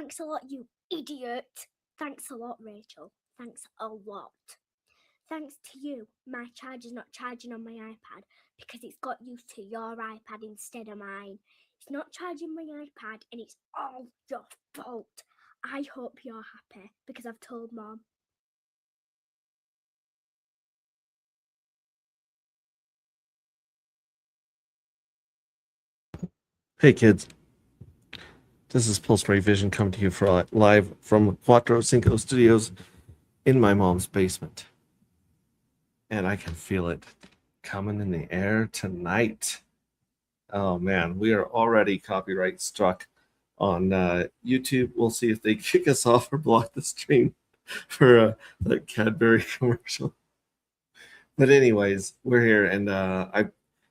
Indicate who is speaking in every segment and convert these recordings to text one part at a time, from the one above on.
Speaker 1: Thanks a lot, you idiot. Thanks a lot, Rachel. Thanks a lot. Thanks to you, my charger's not charging on my iPad because it's got used to your iPad instead of mine. It's not charging my iPad and it's all your fault. I hope you're happy because I've told Mom.
Speaker 2: Hey kids, this is Pulse Ray Vision coming to you live from Quattro Cinco Studios in my mom's basement. And I can feel it coming in the air tonight. Oh man, we are already copyright struck on YouTube. We'll see if they kick us off or block the stream for the Cadbury commercial. But anyways, we're here, and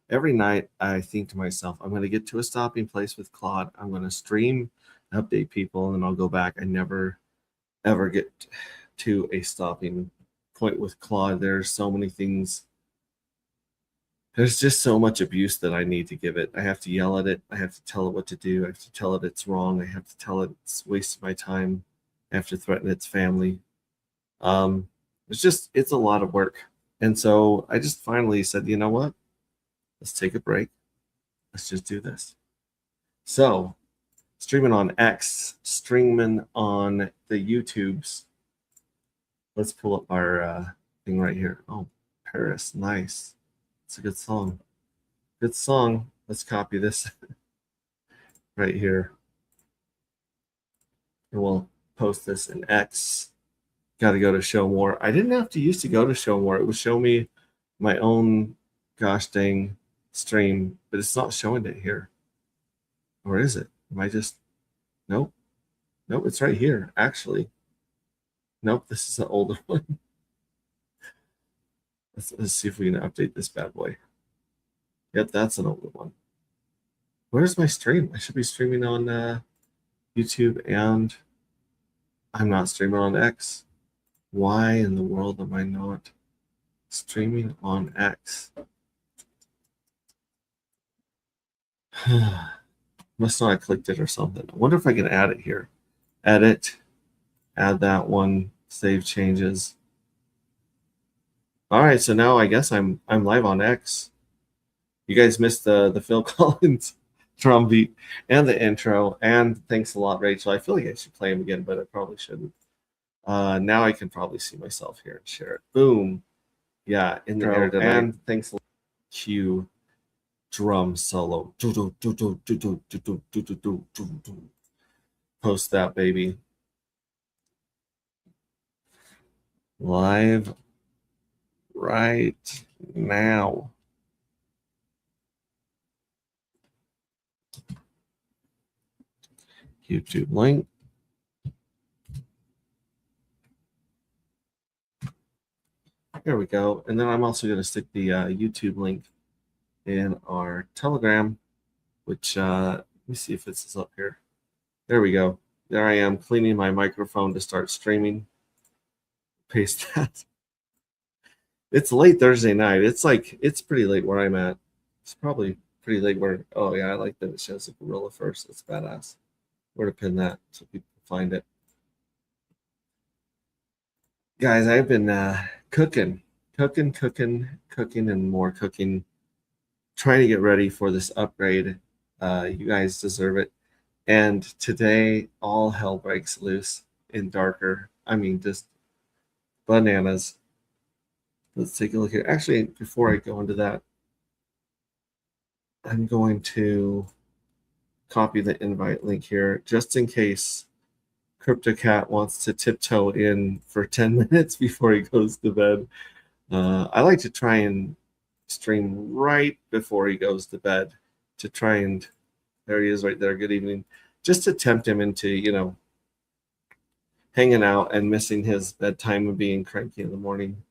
Speaker 2: every night I think to myself, I'm going to get to a stopping place with Claude. I'm going to stream, update people, and then I'll go back. I never ever get to a stopping point with Claude. There's so many things. There's just so much abuse that I need to give it. I have to yell at it. I have to tell it what to do. I have to tell it it's wrong. I have to tell it it's wasting my time. I have to threaten its family. It's a lot of work. And so I just finally said, you know what? Let's take a break. Let's just do this. So, streaming on X, streaming on the YouTubes. Let's pull up our thing right here. Oh, Paris, nice. It's a good song. Good song. Let's copy this right here. And we'll post this in X. Got to go to show more. I didn't have to used to go to show more. It would show me my own gosh dang stream, but it's not showing it here. Or is it? Am I just nope? Nope, it's right here, actually. Nope, this is an older one. Let's see if we can update this bad boy. Yep, that's an older one. Where's my stream? I should be streaming on YouTube, and I'm not streaming on X. Why in the world am I not streaming on X? Must not have clicked it or something. I wonder if I can add it here. Edit, add that one, save changes. All right, so now I guess I'm live on X. You guys missed the Phil Collins drum beat and the intro, and thanks a lot, Rachel. I feel like I should play him again, but I probably shouldn't. Now I can probably see myself here and share it. Boom. Yeah, in the air tonight. And thanks a lot. Cue drum solo. Post that, baby. Live right now. YouTube link. There we go. And then I'm also going to stick the YouTube link in our Telegram, which let me see if this is up here. There we go. There I am cleaning my microphone to start streaming. Paste that. It's late Thursday night. It's pretty late where I'm at. It's probably pretty late where, oh yeah, I like that it shows the gorilla first. It's badass. Where to pin that so people find it. Guys, I've been cooking, and more cooking, trying to get ready for this upgrade. You guys deserve it. And today, all hell breaks loose in Darker. I mean, just bananas. Let's take a look here. Actually, before I go into that, I'm going to copy the invite link here just in case CryptoCat wants to tiptoe in for 10 minutes before he goes to bed. I like to try and stream right before he goes to bed to try and, there he is right there, good evening, just to tempt him into, hanging out and missing his bedtime and being cranky in the morning.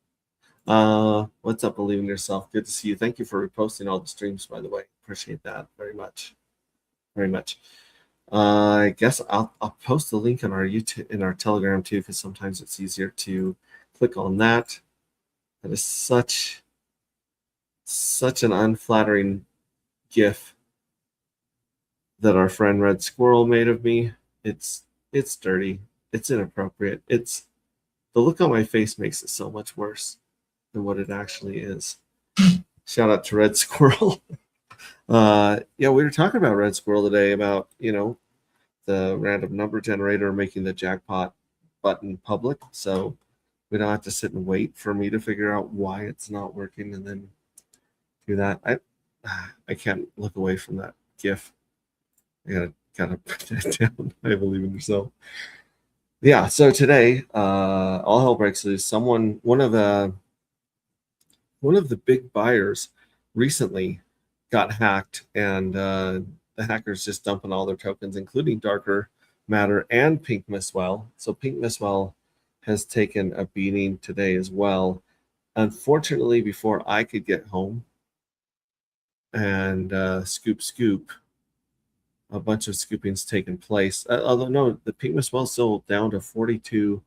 Speaker 2: What's up, Believe in Yourself? Good to see you. Thank you for reposting all the streams, by the way. Appreciate that very much. Very much. I guess I'll post the link on our YouTube in our Telegram too, because sometimes it's easier to click on that. That is such an unflattering GIF that our friend Red Squirrel made of me. It's It's dirty. It's inappropriate. It's the look on my face makes it so much worse than what it actually is. Shout out to Red Squirrel. Yeah, we were talking about Red Squirrel today about, the random number generator making the jackpot button public. So we don't have to sit and wait for me to figure out why it's not working and then do that. I can't look away from that GIF. I gotta put it down. I believe in yourself. Yeah. So today, all hell breaks loose. One of the big buyers recently got hacked, and the hackers just dumping all their tokens, including Darker Matter and Pink Mistwell. So Pink Mistwell has taken a beating today as well. Unfortunately, before I could get home and scoop, a bunch of scooping's taken place. Although no, the Pink Mistwell still down to $42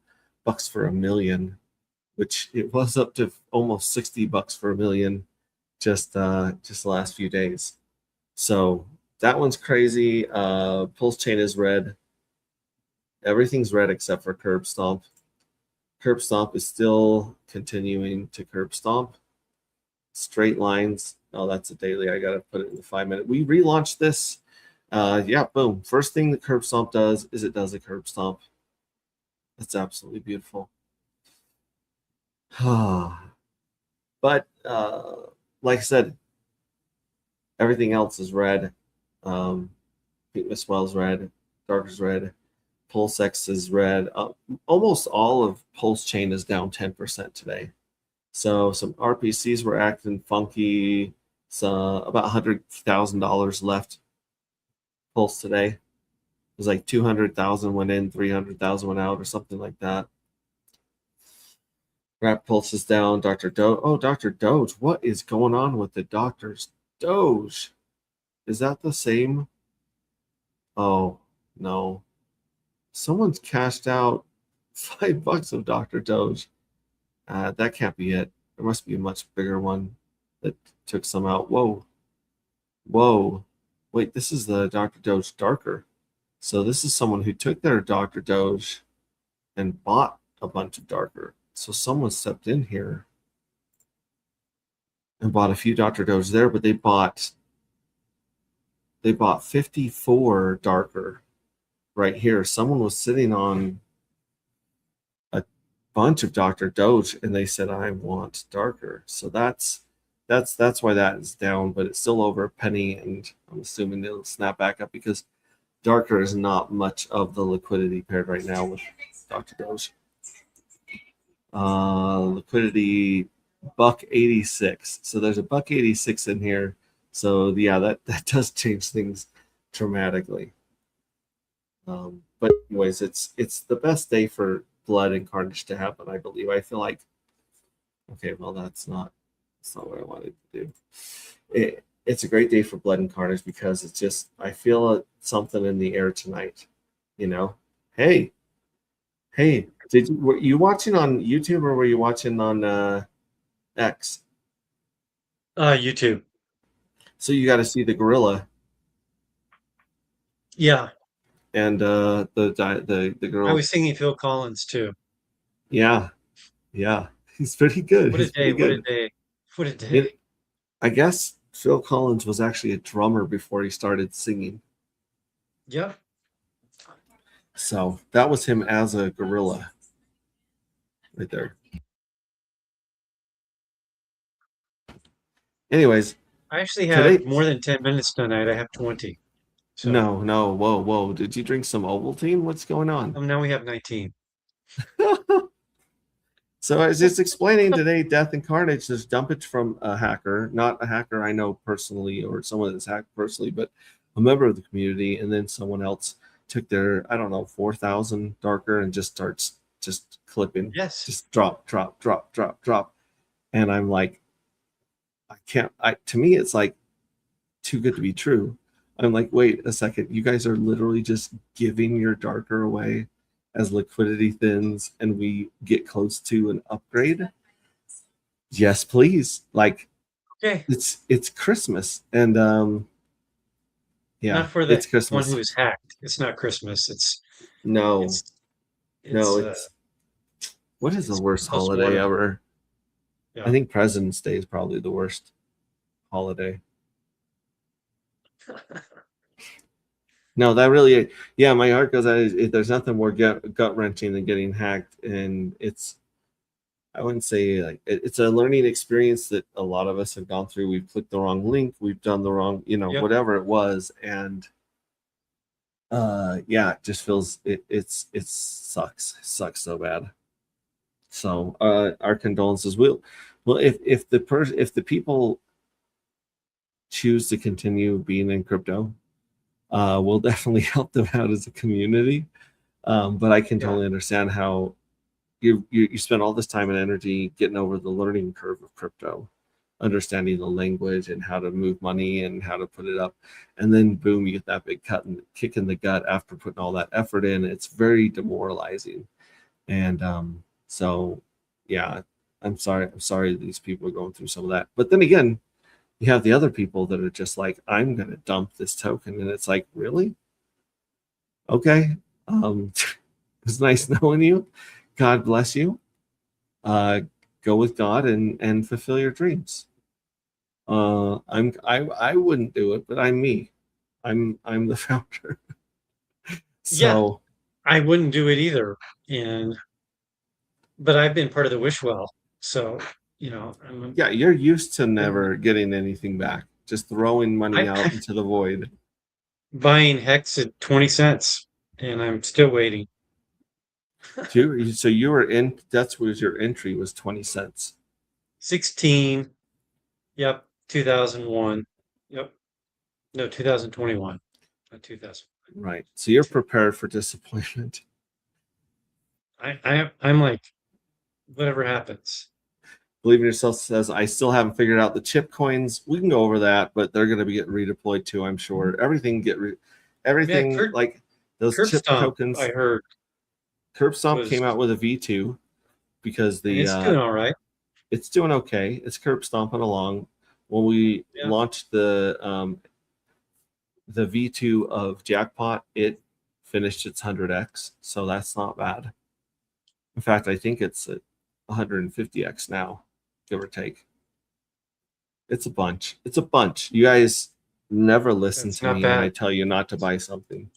Speaker 2: for a million, which it was up to almost $60 for a million just the last few days. So that one's crazy. Pulse chain is red. Everything's red except for Curb Stomp. Curb Stomp is still continuing to Curb Stomp. Straight lines. Oh, that's a daily. I gotta put it in the 5-minute. We relaunched this. Yeah, boom. First thing the Curb Stomp does is it does a Curb Stomp. That's absolutely beautiful. But like I said, everything else is red. Pink Mistwell's red, Darker's red, Pulse X is red. Almost all of Pulse Chain is down 10% today. So some RPCs were acting funky. So about $100,000 left Pulse today. It was like 200,000 went in, 300,000 went out, or something like that. Rap Pulse is down. Dr. Doge. Oh, Dr. Doge. What is going on with the Doctor's Doge? Is that the same? Oh, no. Someone's cashed out $5 of Dr. Doge. That can't be it. There must be a much bigger one that took some out. Whoa. Whoa. Wait, this is the Dr. Doge Darker. So this is someone who took their Dr. Doge and bought a bunch of Darker. So someone stepped in here and bought a few Dr. Doge there, but they bought 54 Darker right here. Someone was sitting on a bunch of Dr. Doge and they said, I want Darker. So that's why that is down, but it's still over a penny, and I'm assuming it'll snap back up because Darker is not much of the liquidity paired right now with Dr. Doge. Liquidity $1.86. So there's a $1.86 in here. So yeah, that does change things dramatically. But anyways, it's the best day for Blood and Carnage to happen, I believe. I feel like, okay, well that's not what I wanted to do. It's a great day for Blood and Carnage because it's just, I feel something in the air tonight. Hey, were you watching on YouTube or were you watching on X?
Speaker 3: YouTube.
Speaker 2: So you got to see the gorilla.
Speaker 3: Yeah.
Speaker 2: And the girl.
Speaker 3: I was singing Phil Collins too.
Speaker 2: Yeah, he's pretty good.
Speaker 3: What a day!
Speaker 2: I guess Phil Collins was actually a drummer before he started singing.
Speaker 3: Yeah.
Speaker 2: So that was him as a gorilla, right there. Anyways,
Speaker 3: I actually have more than 10 minutes tonight. I have 20.
Speaker 2: So. No, whoa! Did you drink some Ovaltine? What's going on?
Speaker 3: Now we have 19.
Speaker 2: So I was just explaining today, Death and Carnage, this dumpage from a hacker, not a hacker I know personally or someone that's hacked personally, but a member of the community, and then someone else took their, 4,000 Darker and just starts just clipping.
Speaker 3: Yes.
Speaker 2: Just drop. And I'm like, to me, it's like too good to be true. I'm like, wait a second, you guys are literally just giving your Darker away as liquidity thins and we get close to an upgrade? Yes, please. Like,
Speaker 3: okay,
Speaker 2: it's Christmas, and yeah,
Speaker 3: not for the one who is hacked. It's not Christmas. It's
Speaker 2: No,
Speaker 3: It's
Speaker 2: no,
Speaker 3: it's
Speaker 2: it's what is the
Speaker 3: it's
Speaker 2: worst holiday
Speaker 3: post-mortem.
Speaker 2: ever? I
Speaker 3: Yeah.
Speaker 2: think President's Day is probably the worst holiday. No, that really, yeah, my heart goes out. There's nothing more gut wrenching than getting hacked, and I wouldn't say like it's a learning experience that a lot of us have gone through. We've clicked the wrong link, we've done the wrong,
Speaker 3: Yep.
Speaker 2: whatever it was, and yeah, it just feels it sucks, it sucks so bad. So our condolences. Well, if the people choose to continue being in crypto, we'll definitely help them out as a community. But I can
Speaker 3: Yeah.
Speaker 2: totally understand how you spend all this time and energy getting over the learning curve of crypto, understanding the language and how to move money and how to put it up, and then boom, you get that big kick in the gut after putting all that effort in. It's very demoralizing, and so yeah, I'm sorry that these people are going through some of that. But then again, you have the other people that are just like, I'm gonna dump this token, and it's like, really? Okay. It's nice knowing you. God bless you. Go with God and fulfill your dreams. I wouldn't do it, but I'm me. I'm the founder.
Speaker 3: Yeah,
Speaker 2: So
Speaker 3: I wouldn't do it either. But I've been part of the wish well, so I'm
Speaker 2: yeah, you're used to never getting anything back, just throwing money
Speaker 3: I
Speaker 2: out into the void.
Speaker 3: buying Hex at 20 cents, and I'm still waiting.
Speaker 2: So you were in. That's was your entry was 20 cents.
Speaker 3: 16. Yep. 2001. Yep. No, 2021. Not 2000.
Speaker 2: Right. So you're prepared for disappointment.
Speaker 3: I'm like, whatever happens.
Speaker 2: Believe in Yourself says, I still haven't figured out the chip coins. We can go over that, but they're going to be getting redeployed too, I'm sure.
Speaker 3: Yeah,
Speaker 2: Everything like those
Speaker 3: Curb
Speaker 2: chip
Speaker 3: Stomp,
Speaker 2: tokens.
Speaker 3: I heard,
Speaker 2: Curb Stomp
Speaker 3: was,
Speaker 2: came out with a V2 because
Speaker 3: and it's doing all right.
Speaker 2: it's doing okay. It's curb stomping along. When we
Speaker 3: Yeah.
Speaker 2: launched the V2 of Jackpot, it finished its 100x, so that's not bad. In fact, I think it's at 150x now, give or take. It's a bunch. It's a bunch. You guys never listen
Speaker 3: That's
Speaker 2: to
Speaker 3: not
Speaker 2: me when I
Speaker 3: bad.
Speaker 2: tell you not to buy something.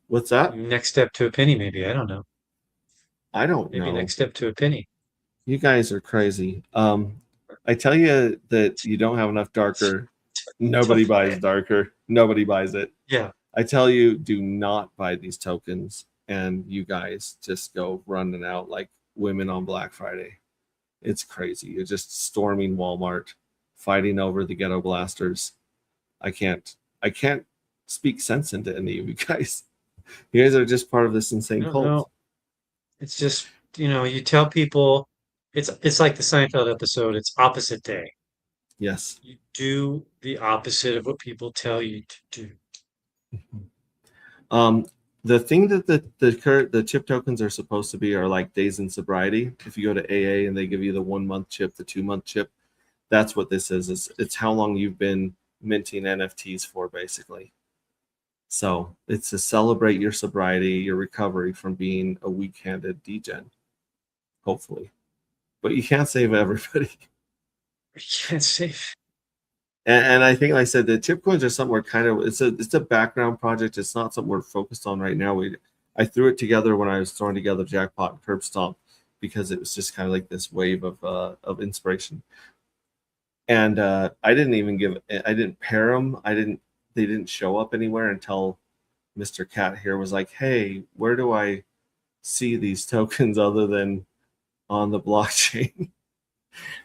Speaker 2: What's that?
Speaker 3: Next step to a penny, maybe. I don't know.
Speaker 2: I don't
Speaker 3: Maybe
Speaker 2: know.
Speaker 3: next step to a penny.
Speaker 2: You guys are crazy. I tell you that you don't have enough darker. Nobody buys darker. Nobody buys it.
Speaker 3: Yeah.
Speaker 2: I tell you, do not buy these tokens, and you guys just go running out like women on Black Friday. It's crazy. You're just storming Walmart, fighting over the ghetto blasters. I can't speak sense into any of you guys. You guys are just part of this insane
Speaker 3: I don't
Speaker 2: cult.
Speaker 3: know. It's just, you tell people it's like the Seinfeld episode, it's opposite day.
Speaker 2: Yes.
Speaker 3: You do the opposite of what people tell you to do.
Speaker 2: The thing that the chip tokens are supposed to be are like days in sobriety. If you go to AA and they give you the 1 month chip, the 2 month chip, that's what this is. It's how long you've been minting NFTs for, basically. So it's to celebrate your sobriety, your recovery from being a weak-handed degen, hopefully. But you can't save everybody.
Speaker 3: You can't save.
Speaker 2: And I think, like I said, the chip coins are something we're kind of it's a background project. It's not something we're focused on right now. I threw it together when I was throwing together Jackpot and Curb Stomp because it was just kind of like this wave of inspiration. And I didn't pair them. They didn't show up anywhere until Mr. Cat here was like, hey, where do I see these tokens other than on the blockchain?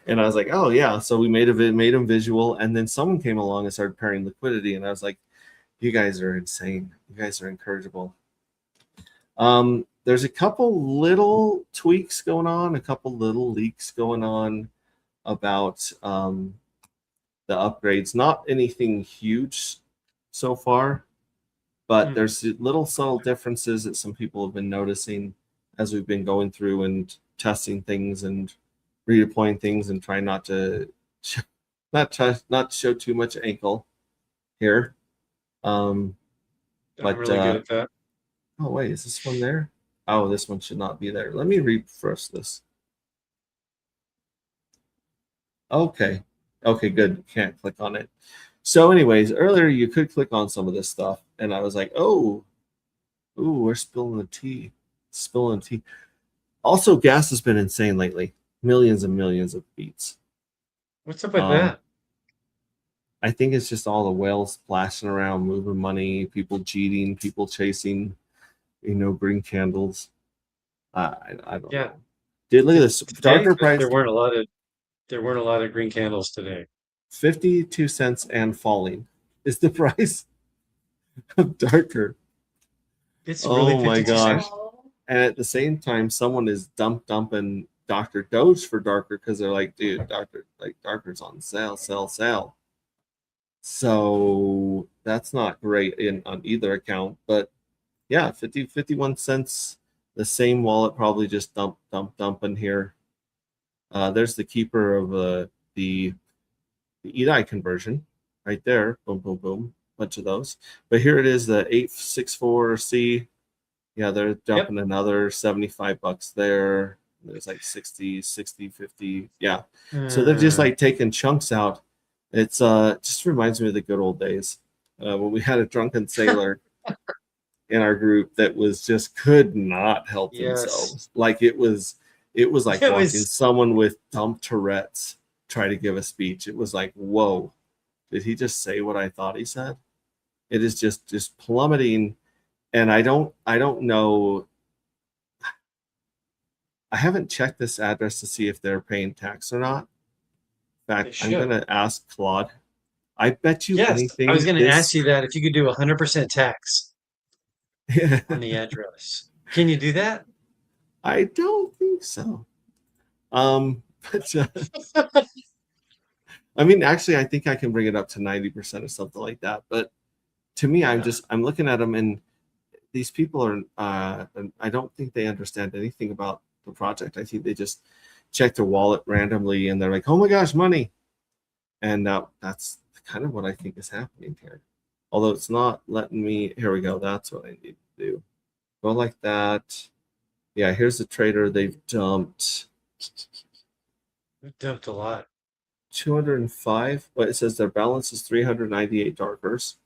Speaker 2: And I was like, oh yeah. So we made them visual, and then someone came along and started pairing liquidity, and I was like, you guys are insane. You guys are incorrigible. There's a couple little tweaks going on, a couple little leaks going on about the upgrades. Not anything huge so far, but there's little subtle differences that some people have been noticing as we've been going through and testing things and redeploying things and trying not to show too much ankle here. Um,
Speaker 3: I'm
Speaker 2: but
Speaker 3: really good at that.
Speaker 2: oh wait, is this one there? Oh, this one should not be there. Let me refresh this. Okay. Okay, good. Can't click on it. So, anyways, earlier you could click on some of this stuff, and I was like, oh, ooh, we're spilling the tea. Spilling tea. Also, gas has been insane lately. Millions and millions of beats.
Speaker 3: What's up with
Speaker 2: Um,
Speaker 3: that?
Speaker 2: I think it's just all the whales splashing around, moving money, people cheating, people chasing, green candles. I don't
Speaker 3: Yeah,
Speaker 2: know. Dude, look at this.
Speaker 3: today
Speaker 2: Darker price,
Speaker 3: there weren't a lot of green candles today.
Speaker 2: 52 cents and falling is the price of darker.
Speaker 3: It's really
Speaker 2: Oh my
Speaker 3: 52
Speaker 2: gosh.
Speaker 3: cents.
Speaker 2: And at the same time, someone is dumping Dr. Doge for darker because they're like, dude, darker's on sale, sell, sell. So that's not great on either account. But yeah, 51 cents. The same wallet probably just dump in here. There's the keeper of the EDI conversion right there. Boom, boom, boom. Bunch of those. But here it is, the 864C. Yeah, they're
Speaker 3: Yep.
Speaker 2: dumping another $75 there. There's like 60, 60, 50. Yeah. So they're just like taking chunks out. It's just reminds me of the good old days when we had a drunken sailor in our group that was just could not help
Speaker 3: Yes.
Speaker 2: themselves. Like it was like
Speaker 3: It
Speaker 2: watching
Speaker 3: was,
Speaker 2: someone with dumb Tourette's try to give a speech. It was like, whoa, did he just say what I thought he said? It is just plummeting, and I don't know. I haven't checked this address to see if they're paying tax or not. In
Speaker 3: they
Speaker 2: fact, I'm
Speaker 3: should.
Speaker 2: gonna ask Claude. I bet you
Speaker 3: Yes, I was
Speaker 2: anything
Speaker 3: going to ask
Speaker 2: this.
Speaker 3: you that if you could do 100% tax on the address. Can you do that?
Speaker 2: I don't think so. But I mean, actually, I think I can bring it up to 90% or something like that. But to me,
Speaker 3: Yeah.
Speaker 2: I'm looking at them, and these people are. I don't think they understand anything about the project. I think they just check their wallet randomly, and they're like, "Oh my gosh, money!" And that's kind of what I think is happening here. Although it's not letting me. Here we go. That's what I need to do. Go like that. Yeah, here's the trader. They've dumped
Speaker 3: We dumped a lot.
Speaker 2: 205, but it says their balance is 398 darkers.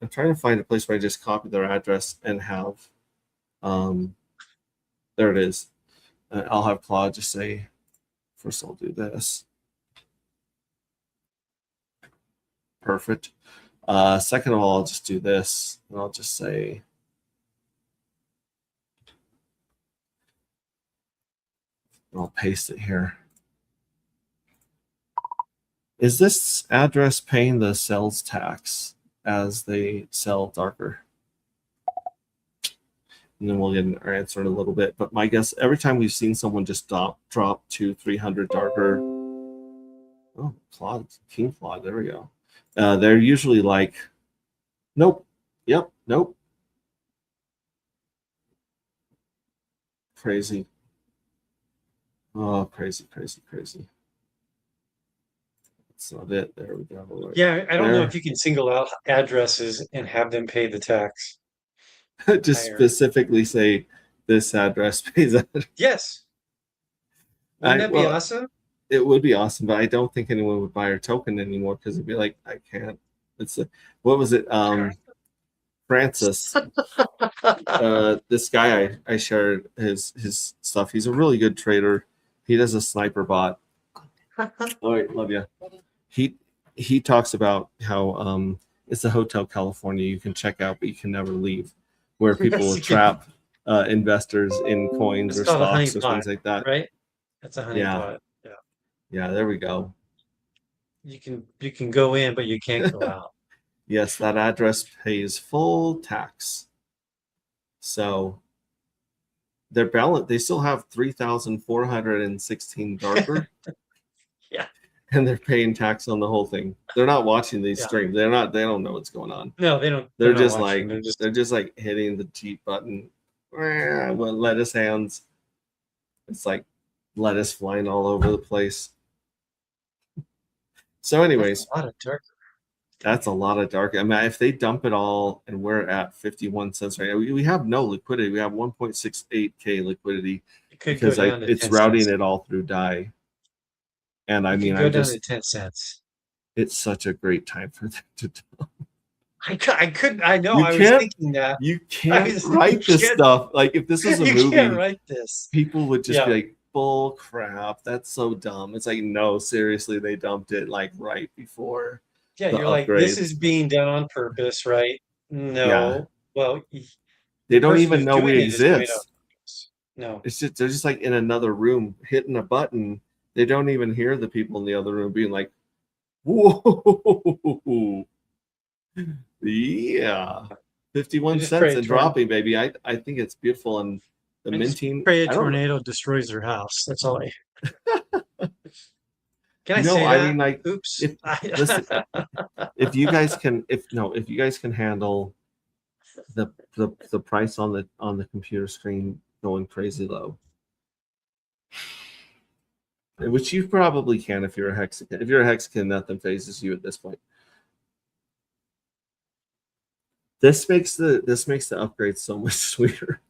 Speaker 2: I'm trying to find a place where I just copy their address and have, um, there it is. I'll have Claude just say, first I'll do this. Perfect. Second of all, I'll just do this, and I'll just say, I'll paste it here. Is this address paying the sales tax as they sell darker? And then we'll get our answer in a little bit. But my guess, every time we've seen someone just drop to 300 darker, oh, Claude, King Claude, there we go. They're usually like, nope, yep, nope. Crazy. Oh, crazy, crazy, crazy. That's not it. There we go. Right
Speaker 3: Yeah, I don't know
Speaker 2: there.
Speaker 3: if you can single out addresses and have them pay the tax
Speaker 2: Just
Speaker 3: higher.
Speaker 2: specifically say this address pays that.
Speaker 3: Yes. Wouldn't that be
Speaker 2: Well,
Speaker 3: awesome?
Speaker 2: it would be awesome, but I don't think anyone would buy our token anymore because it'd be like, I can't. It's what was it? Francis. This guy I shared his stuff. He's a really good trader. He does a sniper bot. All right, love you. He talks about how it's a Hotel California you can check out, but you can never leave, where people will
Speaker 3: Yes, you can.
Speaker 2: trap investors in coins
Speaker 3: It's
Speaker 2: or
Speaker 3: called a honey
Speaker 2: stocks or
Speaker 3: pot,
Speaker 2: things like that.
Speaker 3: right? That's a honey
Speaker 2: Yeah,
Speaker 3: pot. Yeah.
Speaker 2: yeah, there we go.
Speaker 3: You can go in, but you can't go out.
Speaker 2: Yes, that address pays full tax. So their balance, they still have 3,416 darker,
Speaker 3: Yeah.
Speaker 2: and they're paying tax on the whole thing. They're not watching these
Speaker 3: Yeah.
Speaker 2: streams. They don't know what's going on.
Speaker 3: No, they don't. They're
Speaker 2: They're
Speaker 3: not
Speaker 2: just
Speaker 3: watching.
Speaker 2: like
Speaker 3: They're just
Speaker 2: they're just like hitting the cheat button with lettuce hands. It's like lettuce flying all over the place. So,
Speaker 3: that's
Speaker 2: anyways,
Speaker 3: a lot of dark.
Speaker 2: That's a lot of dark. I mean, if they dump it all and we're at 51 cents right now, we have no liquidity. We have 1.68K liquidity
Speaker 3: It could go
Speaker 2: because
Speaker 3: down to
Speaker 2: it's
Speaker 3: 10
Speaker 2: routing
Speaker 3: cents.
Speaker 2: it all through DAI. And I
Speaker 3: It
Speaker 2: mean,
Speaker 3: could go down to 10 cents.
Speaker 2: it's such a great time for them to dump.
Speaker 3: I know,
Speaker 2: You
Speaker 3: I was
Speaker 2: can't,
Speaker 3: thinking that.
Speaker 2: you
Speaker 3: I
Speaker 2: can't
Speaker 3: was
Speaker 2: write this
Speaker 3: can't,
Speaker 2: stuff. Like if this was a
Speaker 3: you can't
Speaker 2: movie,
Speaker 3: write this.
Speaker 2: people would just be
Speaker 3: Yeah.
Speaker 2: like, bull crap, that's so dumb. It's like, no, seriously, they dumped it like right before
Speaker 3: Yeah,
Speaker 2: the
Speaker 3: you're like, this
Speaker 2: upgrade.
Speaker 3: is being done on purpose, right?
Speaker 2: Yeah.
Speaker 3: No. Well,
Speaker 2: They
Speaker 3: the
Speaker 2: don't
Speaker 3: person
Speaker 2: even
Speaker 3: who's
Speaker 2: know we
Speaker 3: doing it is doing it on
Speaker 2: exist.
Speaker 3: purpose. No.
Speaker 2: It's just they're just like in another room hitting a button. They don't even hear the people in the other room being like, whoa, yeah, 51
Speaker 3: just pray
Speaker 2: cents
Speaker 3: a
Speaker 2: and dropping, baby. I think it's beautiful. And the
Speaker 3: I just
Speaker 2: minting,
Speaker 3: pray a
Speaker 2: I don't know.
Speaker 3: tornado destroys their house. That's all I. Can I
Speaker 2: No,
Speaker 3: say
Speaker 2: I
Speaker 3: that?
Speaker 2: mean, like,
Speaker 3: Oops.
Speaker 2: listen, if you guys can handle the price on the computer screen going crazy low, which you probably can if you're a Hexagon. If you're a Hexagon, nothing phases you at this point. This makes the upgrade so much sweeter.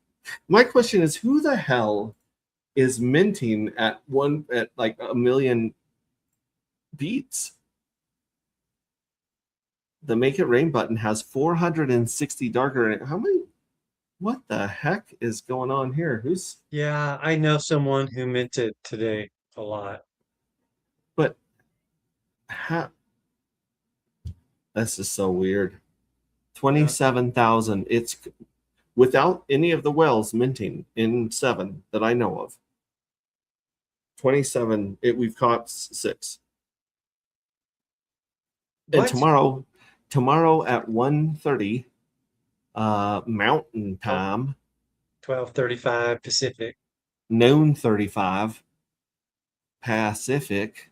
Speaker 2: My question is, who the hell is minting at like a million beats? The Make It Rain button has 460 darker in it. How many? What the heck is going on here? Who's?
Speaker 3: Yeah, I know someone who minted today a lot.
Speaker 2: But how? This is so weird. 27,000. It's without any of the wells minting in 7 that I know of. 27. We've caught 6. And
Speaker 3: What?
Speaker 2: tomorrow at 1:30 Mountain Time,
Speaker 3: 12:35 Pacific.
Speaker 2: noon 35 Pacific,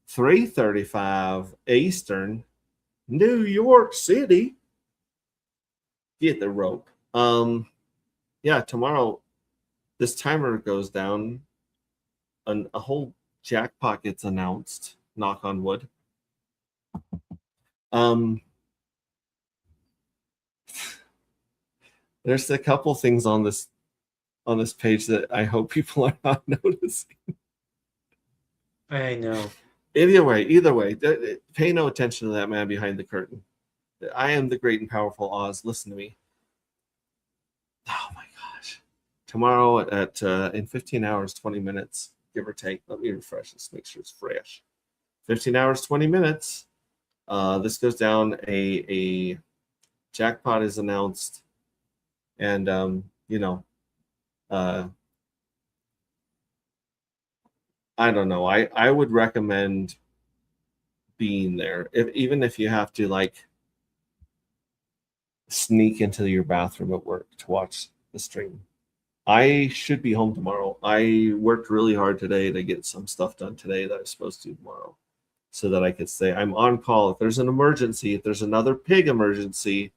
Speaker 2: 3:35 Eastern, New York City. Get the rope. Yeah, tomorrow this timer goes down and a whole jackpot gets announced. Knock on wood. There's a couple things on this page that I hope people are not noticing.
Speaker 3: I know.
Speaker 2: Either way, pay no attention to that man behind the curtain. I am the great and powerful Oz. Listen to me. Oh my gosh. Tomorrow at in 15 hours, 20 minutes, give or take. Let me refresh this, make sure it's fresh. 15 hours, 20 minutes. This goes down. A jackpot is announced. And I don't know. I would recommend being there, even if you have to like sneak into your bathroom at work to watch the stream. I should be home tomorrow. I worked really hard today to get some stuff done today that I was supposed to do tomorrow, so that I could say I'm on call if there's an emergency. If there's another pig emergency,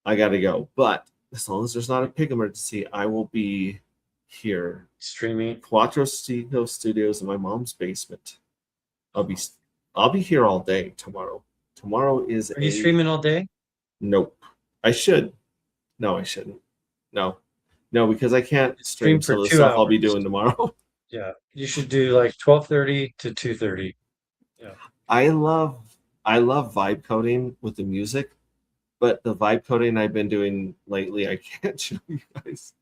Speaker 2: I got to go. But as long as there's not a pig emergency, I will be here
Speaker 3: Streaming.
Speaker 2: Quattro Cinco Studios in my mom's basement. I'll be here all day tomorrow. Tomorrow is
Speaker 3: Are you streaming all day?
Speaker 2: Nope. I should. No, I shouldn't. No, because I can't stream
Speaker 3: for
Speaker 2: some of the
Speaker 3: 2
Speaker 2: stuff I'll be
Speaker 3: hours.
Speaker 2: doing tomorrow.
Speaker 3: Yeah, you should do like 12:30 to 2:30. Yeah.
Speaker 2: I love vibe coding with the music, but the vibe coding I've been doing lately, I can't show you guys.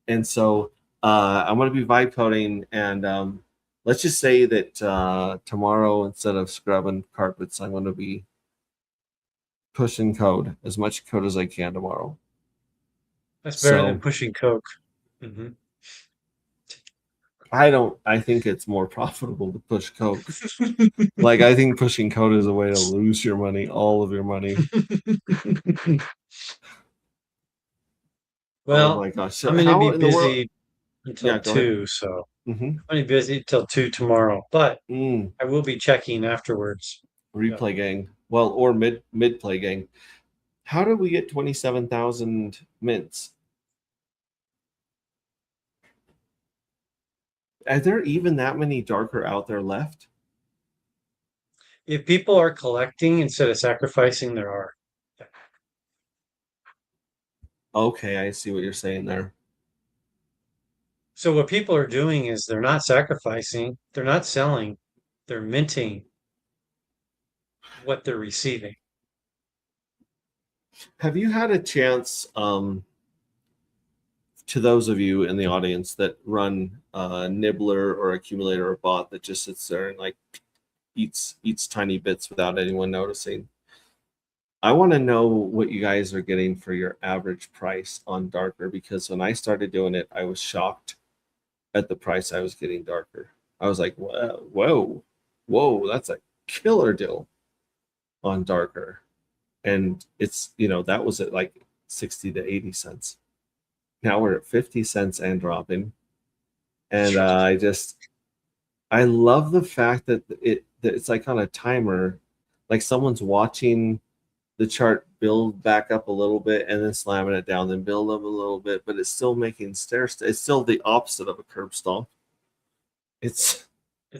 Speaker 2: And so I'm going to be vibe coding, and let's just say that tomorrow, instead of scrubbing carpets, I'm going to be pushing code, as much code as I can tomorrow.
Speaker 3: That's better than pushing coke. Mm-hmm.
Speaker 2: I think it's more profitable to push code. Like, I think pushing code is a way to lose your money, all of your money.
Speaker 3: Well,
Speaker 2: oh my gosh. So
Speaker 3: I'm going to be busy until 2, so I'm going to be busy until 2 tomorrow, but I will be checking afterwards.
Speaker 2: Replay gang. Well, or mid play gang. How did we get 27,000 mints? Are there even that many darker out there left?
Speaker 3: If people are collecting instead of sacrificing, there are.
Speaker 2: Okay, I see what you're saying there.
Speaker 3: So what people are doing is they're not sacrificing, they're not selling, they're minting what they're receiving.
Speaker 2: Have you had a chance, to those of you in the audience that run a nibbler or accumulator or bot that just sits there and like eats tiny bits without anyone noticing? I want to know what you guys are getting for your average price on Darker, because when I started doing it, I was shocked at the price I was getting Darker. I was like, whoa, that's a killer deal on Darker. And it's, that was at like 60 to 80 cents. Now we're at 50 cents and dropping. And I love the fact that it's like on a timer, like someone's watching the chart build back up a little bit and then slamming it down, then build up a little bit, but it's still making it's still the opposite of a curb stomp. It's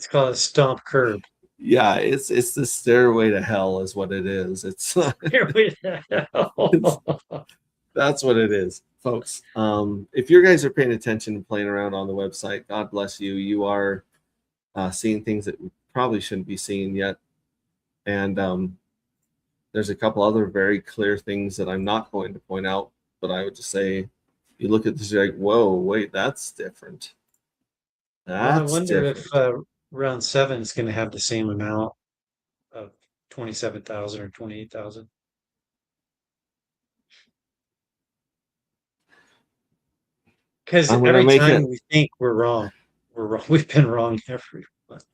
Speaker 3: called a stomp curb.
Speaker 2: Yeah, it's the stairway to hell is what it is. It's stairway to hell. That's what it is, folks. If you guys are paying attention and playing around on the website, God bless you. You are seeing things that we probably shouldn't be seeing yet. And there's a couple other very clear things that I'm not going to point out, but I would just say, you look at this, you're like, whoa, wait, that's different.
Speaker 3: I wonder if round 7 is going to have the same amount of 27,000 or 28,000. Because every time we think we're wrong. We've been wrong every month.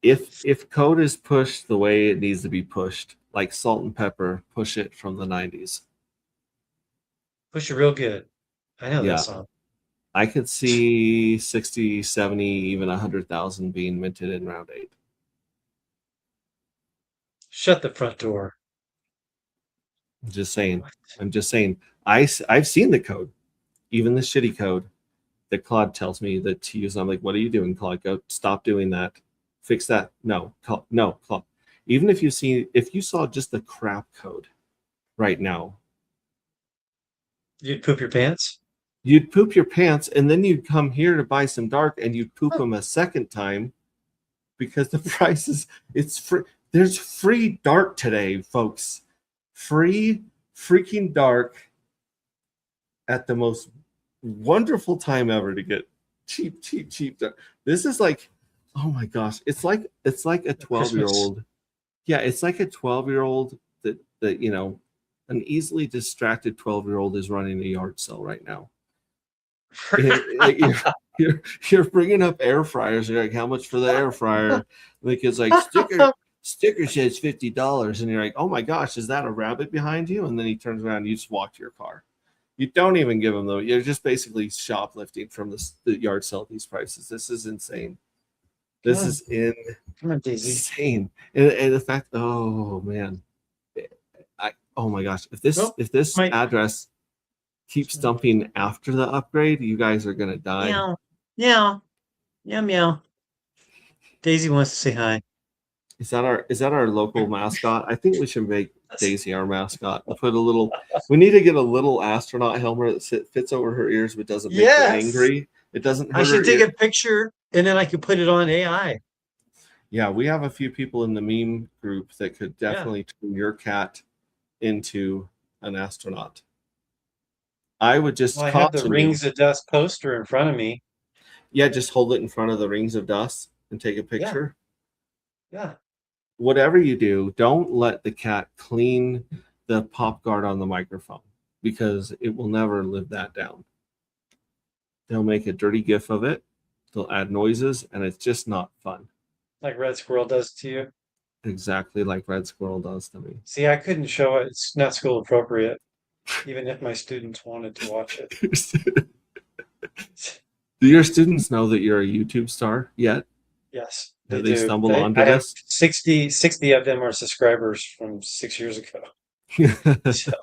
Speaker 2: If code is pushed the way it needs to be pushed, like Salt and Pepper, push it from the 90s.
Speaker 3: Push it real good. I know that song.
Speaker 2: I could see 60, 70, even 100,000 being minted in round 8.
Speaker 3: Shut the front door.
Speaker 2: I'm just saying. I've seen the code, even the shitty code that Claude tells me that to use. I'm like, what are you doing, Claude? Go stop doing that. Fix that. No, Claude. Even if you saw just the crap code right now,
Speaker 3: you'd poop your pants.
Speaker 2: You'd poop your pants, and then you'd come here to buy some dark, and you'd poop them a second time because the price it's free. There's free dark today, folks. Free freaking dark at the most wonderful time ever to get cheap dark. This is like, oh my gosh, it's like a 12-year-old. Yeah, it's like a 12-year-old that an easily distracted 12-year-old is running a yard sale right now. You're bringing up air fryers. You're like, how much for the air fryer? The kid's like, sticker says $50, and you're like, oh my gosh, is that a rabbit behind you? And then he turns around and you just walk to your car. You don't even give him though. You're just basically shoplifting from the yard sale at these prices. This is insane. This is insane. And the fact, oh man, oh my gosh, if this address keeps dumping after the upgrade, you guys are gonna die.
Speaker 3: Meow. Daisy wants to say hi.
Speaker 2: Is that our local mascot? I think we should make Daisy our mascot. We need to get a little astronaut helmet that fits over her ears but doesn't make her angry. It doesn't hurt.
Speaker 3: I should take a picture and then I could put it on AI.
Speaker 2: Yeah, we have a few people in the meme group that could definitely turn your cat into an astronaut. I would just
Speaker 3: I have the Rings of Dust poster in front of me.
Speaker 2: Yeah, just hold it in front of the Rings of Dust and take a picture.
Speaker 3: Yeah.
Speaker 2: Whatever you do, don't let the cat clean the pop guard on the microphone, because it will never live that down. They'll make a dirty gif of it. They'll add noises, and it's just not fun.
Speaker 3: Like Red Squirrel does to you?
Speaker 2: Exactly like Red Squirrel does to me.
Speaker 3: See, I couldn't show it. It's not school appropriate, even if my students wanted to watch it.
Speaker 2: Do your students know that you're a YouTube star yet?
Speaker 3: Yes.
Speaker 2: Did they stumble onto this?
Speaker 3: 60 of them are subscribers from 6 years ago.
Speaker 2: So.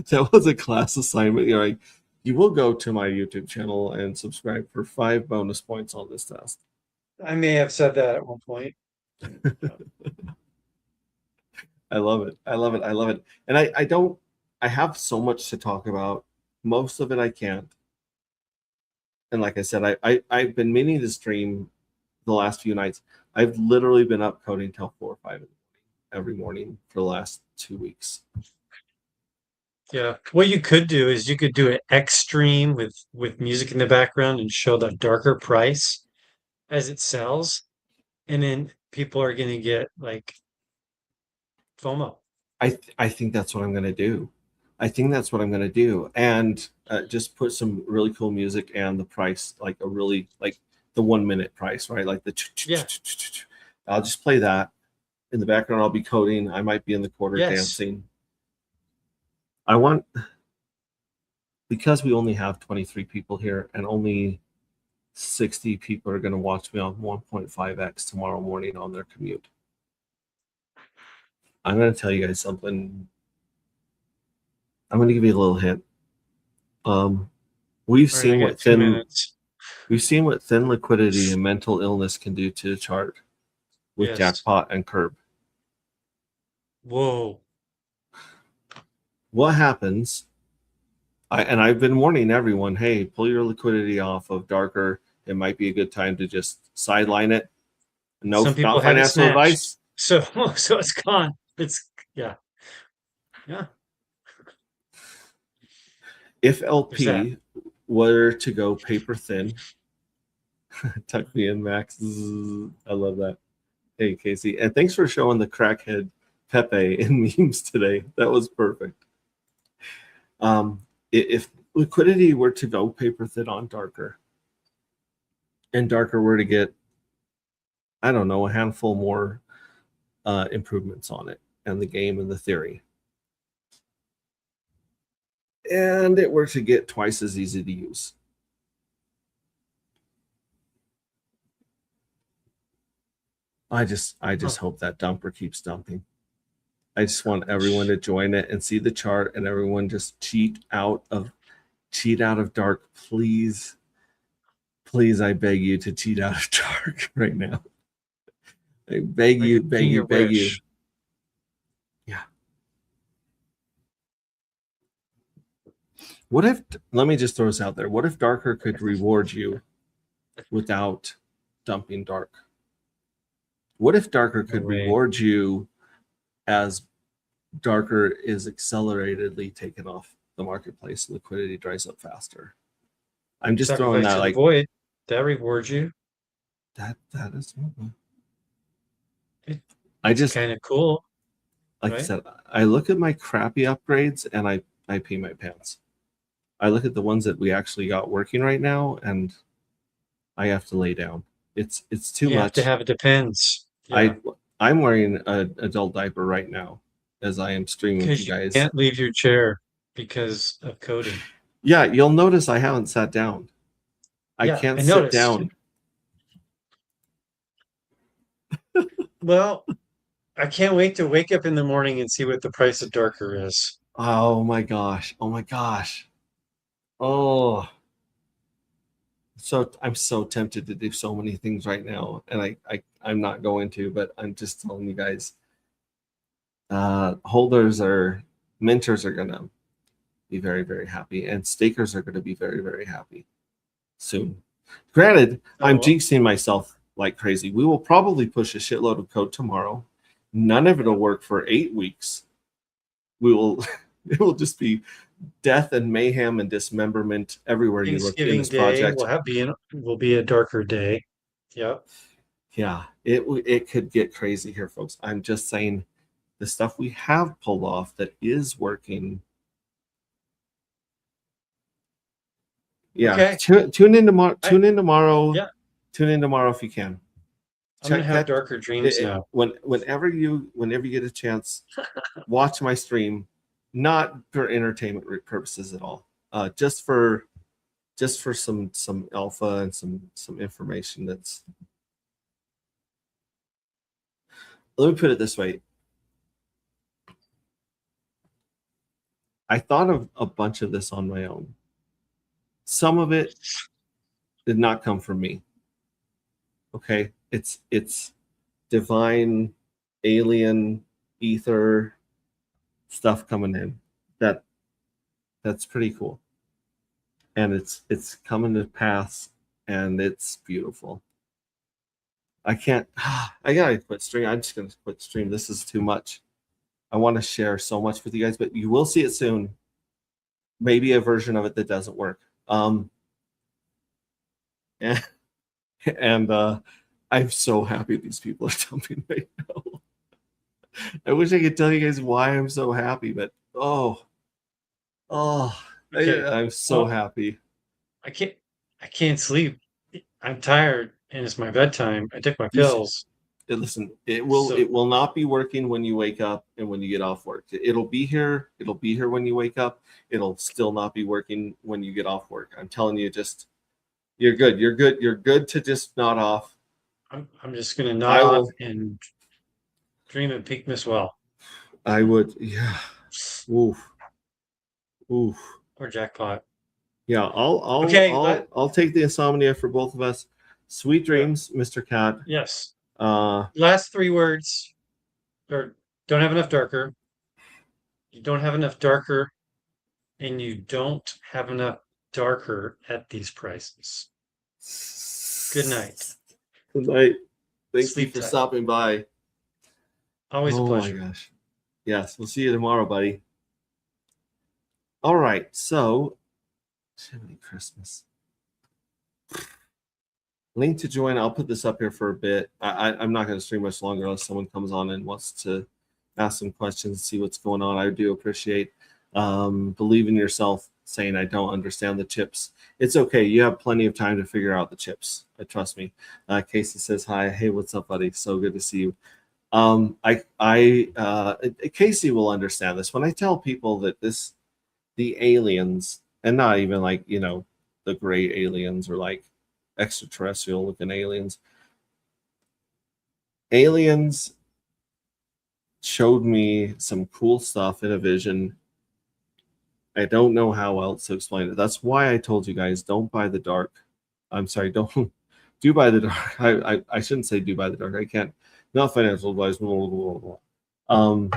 Speaker 2: That was a class assignment. You're like, you will go to my YouTube channel and subscribe for 5 bonus points on this test.
Speaker 3: I may have said that at one point.
Speaker 2: I love it. I love it. I love it. And I have so much to talk about. Most of it I can't. And like I said, I've been meaning to stream the last few nights. I've literally been up coding till 4 or 5 in the morning every morning for the last 2 weeks.
Speaker 3: Yeah. What you could do is you could do an X stream with music in the background and show the darker price as it sells, and then people are going to get like FOMO.
Speaker 2: I think that's what I'm going to do. I think that's what I'm going to do, and just put some really cool music and the price, like a really like the 1 minute price, right? Like the
Speaker 3: Yeah.
Speaker 2: I'll just play that in the background. I'll be coding. I might be in the corner
Speaker 3: Yes.
Speaker 2: dancing. I want, because we only have 23 people here and only 60 people are going to watch me on 1.5x tomorrow morning on their commute. I'm going to tell you guys something. I'm going to give you a little hint. We've
Speaker 3: All right, I
Speaker 2: seen
Speaker 3: got
Speaker 2: what
Speaker 3: 2
Speaker 2: thin
Speaker 3: minutes.
Speaker 2: we've seen what thin liquidity and mental illness can do to the chart with
Speaker 3: Yes.
Speaker 2: Jackpot and Curb.
Speaker 3: Whoa.
Speaker 2: What happens? I've been warning everyone, hey, pull your liquidity off of Darker. It might be a good time to just sideline it. No,
Speaker 3: Some people
Speaker 2: not
Speaker 3: have it
Speaker 2: financial
Speaker 3: snatched.
Speaker 2: advice.
Speaker 3: So it's gone. It's yeah.
Speaker 2: If
Speaker 3: There's
Speaker 2: LP were to go paper thin, tuck me in, Max. Zzz, I love that. Hey, Casey. And thanks for showing the crackhead Pepe in memes today. That was perfect. If liquidity were to go paper thin on Darker, and Darker were to get, I don't know, a handful more improvements on it and the game and the theory, and it were to get twice as easy to use, I just hope that dumper keeps dumping. I just want everyone to join it and see the chart, and everyone just cheat out of Dark, please. Please, I beg you to cheat out of Dark right now. I beg you, beg you, beg you. Yeah. What if, let me just throw this out there. What if Darker could reward you without dumping Dark? What if Darker could reward you as Darker is acceleratedly taken off the marketplace, liquidity dries up faster? I'm just throwing that like
Speaker 3: void. That rewards you.
Speaker 2: That is
Speaker 3: It's kind of cool.
Speaker 2: Like right? I said, I look at my crappy upgrades and I pee my pants. I look at the ones that we actually got working right now and I have to lay down. It's too much.
Speaker 3: You have to have it depends.
Speaker 2: Yeah. I'm wearing an adult diaper right now as I am streaming with you guys.
Speaker 3: You can't leave your chair because of coding.
Speaker 2: Yeah, you'll notice I haven't sat down. I can't sit down.
Speaker 3: Well, I can't wait to wake up in the morning and see what the price of Darker is.
Speaker 2: Oh my gosh. Oh my gosh. Oh. So I'm so tempted to do so many things right now, and I'm not going to, but I'm just telling you guys. Holders or minters are gonna be very, very happy, and stakers are gonna be very, very happy soon. Granted, I'm jinxing myself like crazy. We will probably push a shitload of code tomorrow. None of it will work for 8 weeks. It will just be death and mayhem and dismemberment everywhere you look in this project.
Speaker 3: Will be a Darker day. Yep.
Speaker 2: Yeah, it could get crazy here, folks. I'm just saying the stuff we have pulled off that is working. Yeah, okay. Tune in tomorrow. Yeah. Tune in tomorrow if you can.
Speaker 3: I'm gonna have darker dreams now.
Speaker 2: Whenever you get a chance, watch my stream. Not for entertainment purposes at all. Just for some alpha and some information that's. Let me put it this way. I thought of a bunch of this on my own. Some of it did not come from me. Okay, it's divine, alien, ether stuff coming in. That's pretty cool. And it's coming to pass, and it's beautiful. I can't. I gotta quit stream. I'm just gonna quit stream. This is too much. I want to share so much with you guys, but you will see it soon. Maybe a version of it that doesn't work. And, I'm so happy these people are dumping right now. I wish I could tell you guys why I'm so happy, but
Speaker 3: Okay.
Speaker 2: I'm so
Speaker 3: Well,
Speaker 2: happy.
Speaker 3: I can't sleep. I'm tired and it's my bedtime. I took my
Speaker 2: You should-
Speaker 3: pills.
Speaker 2: Listen, it
Speaker 3: So-
Speaker 2: will not be working when you wake up and when you get off work. It'll be here when you wake up. It'll still not be working when you get off work. I'm telling you, just you're good to just nod off.
Speaker 3: I'm just gonna nod
Speaker 2: I
Speaker 3: off
Speaker 2: will.
Speaker 3: and dream of Peak Miss Well
Speaker 2: I would, yeah. Oof.
Speaker 3: or Jackpot.
Speaker 2: Yeah,
Speaker 3: Okay,
Speaker 2: I'll take the insomnia for both of us. Sweet dreams, Mr. Cat.
Speaker 3: yes.
Speaker 2: Uh,
Speaker 3: Last 3 words. Or don't have enough darker. You don't have enough darker, and you don't have enough darker at these prices. Good night.
Speaker 2: Good night. Thank
Speaker 3: Sleep
Speaker 2: you for
Speaker 3: tight.
Speaker 2: stopping by.
Speaker 3: Always a pleasure.
Speaker 2: My gosh. Yes, we'll see you tomorrow, buddy. All right, so Chimney Christmas. Link to join. I'll put this up here for a bit. I'm not going to stream much longer unless someone comes on and wants to ask some questions, see what's going on. I do appreciate believe in yourself, saying I don't understand the chips. It's okay. You have plenty of time to figure out the chips. Trust me. Casey says hi. Hey, what's up, buddy? So good to see you. Casey will understand this when I tell people that the aliens, and not even like, you know, the gray aliens or like extraterrestrial looking aliens. Aliens showed me some cool stuff in a vision. I don't know how else to explain it. That's why I told you guys, don't buy the dark. I'm sorry, don't do buy the dark. I shouldn't say do buy the dark. I can't. Not financial advice. Blah, blah, blah.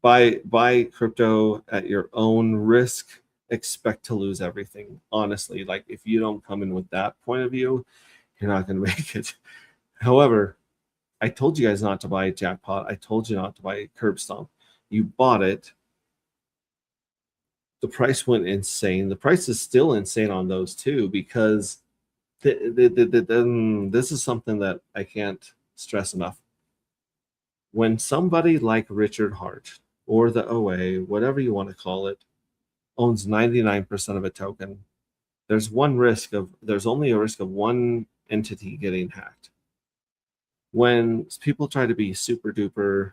Speaker 2: Buy crypto at your own risk. Expect to lose everything. Honestly, like if you don't come in with that point of view, you're not going to make it. However, I told you guys not to buy Jackpot. I told you not to buy Curb Stomp. You bought it. The price went insane. The price is still insane on those too, because this is something that I can't stress enough. When somebody like Richard Hart or the OA, whatever you want to call it, owns 99% of a token, there's only a risk of one entity getting hacked. When people try to be super duper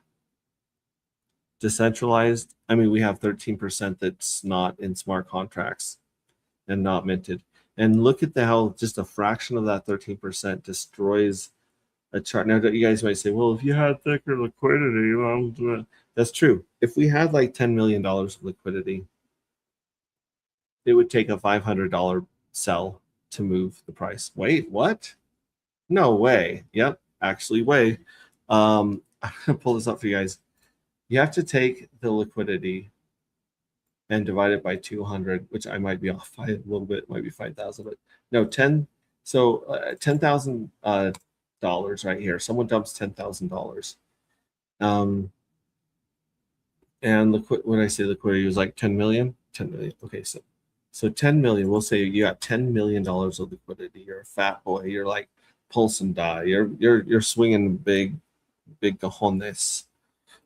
Speaker 2: decentralized, I mean, we have 13% that's not in smart contracts and not minted. And look at how just a fraction of that 13% destroys a chart. Now, you guys might say, well, if you had thicker liquidity, well, that's true. If we had like $10 million of liquidity, it would take a $500 sell to move the price. Wait, what? No way. Yep, actually, way. I'm gonna pull this up for you guys. You have to take the liquidity and divide it by 200, which I might be off by a little bit. It might be 5,000, but no, 10. So $10,000 right here. Someone dumps $10,000. And when I say liquidity, it was like 10 million. 10 million. Okay, so 10 million. We'll say you got $10 million of liquidity. You're a fat boy. You're like pulse and die. You're swinging big cojones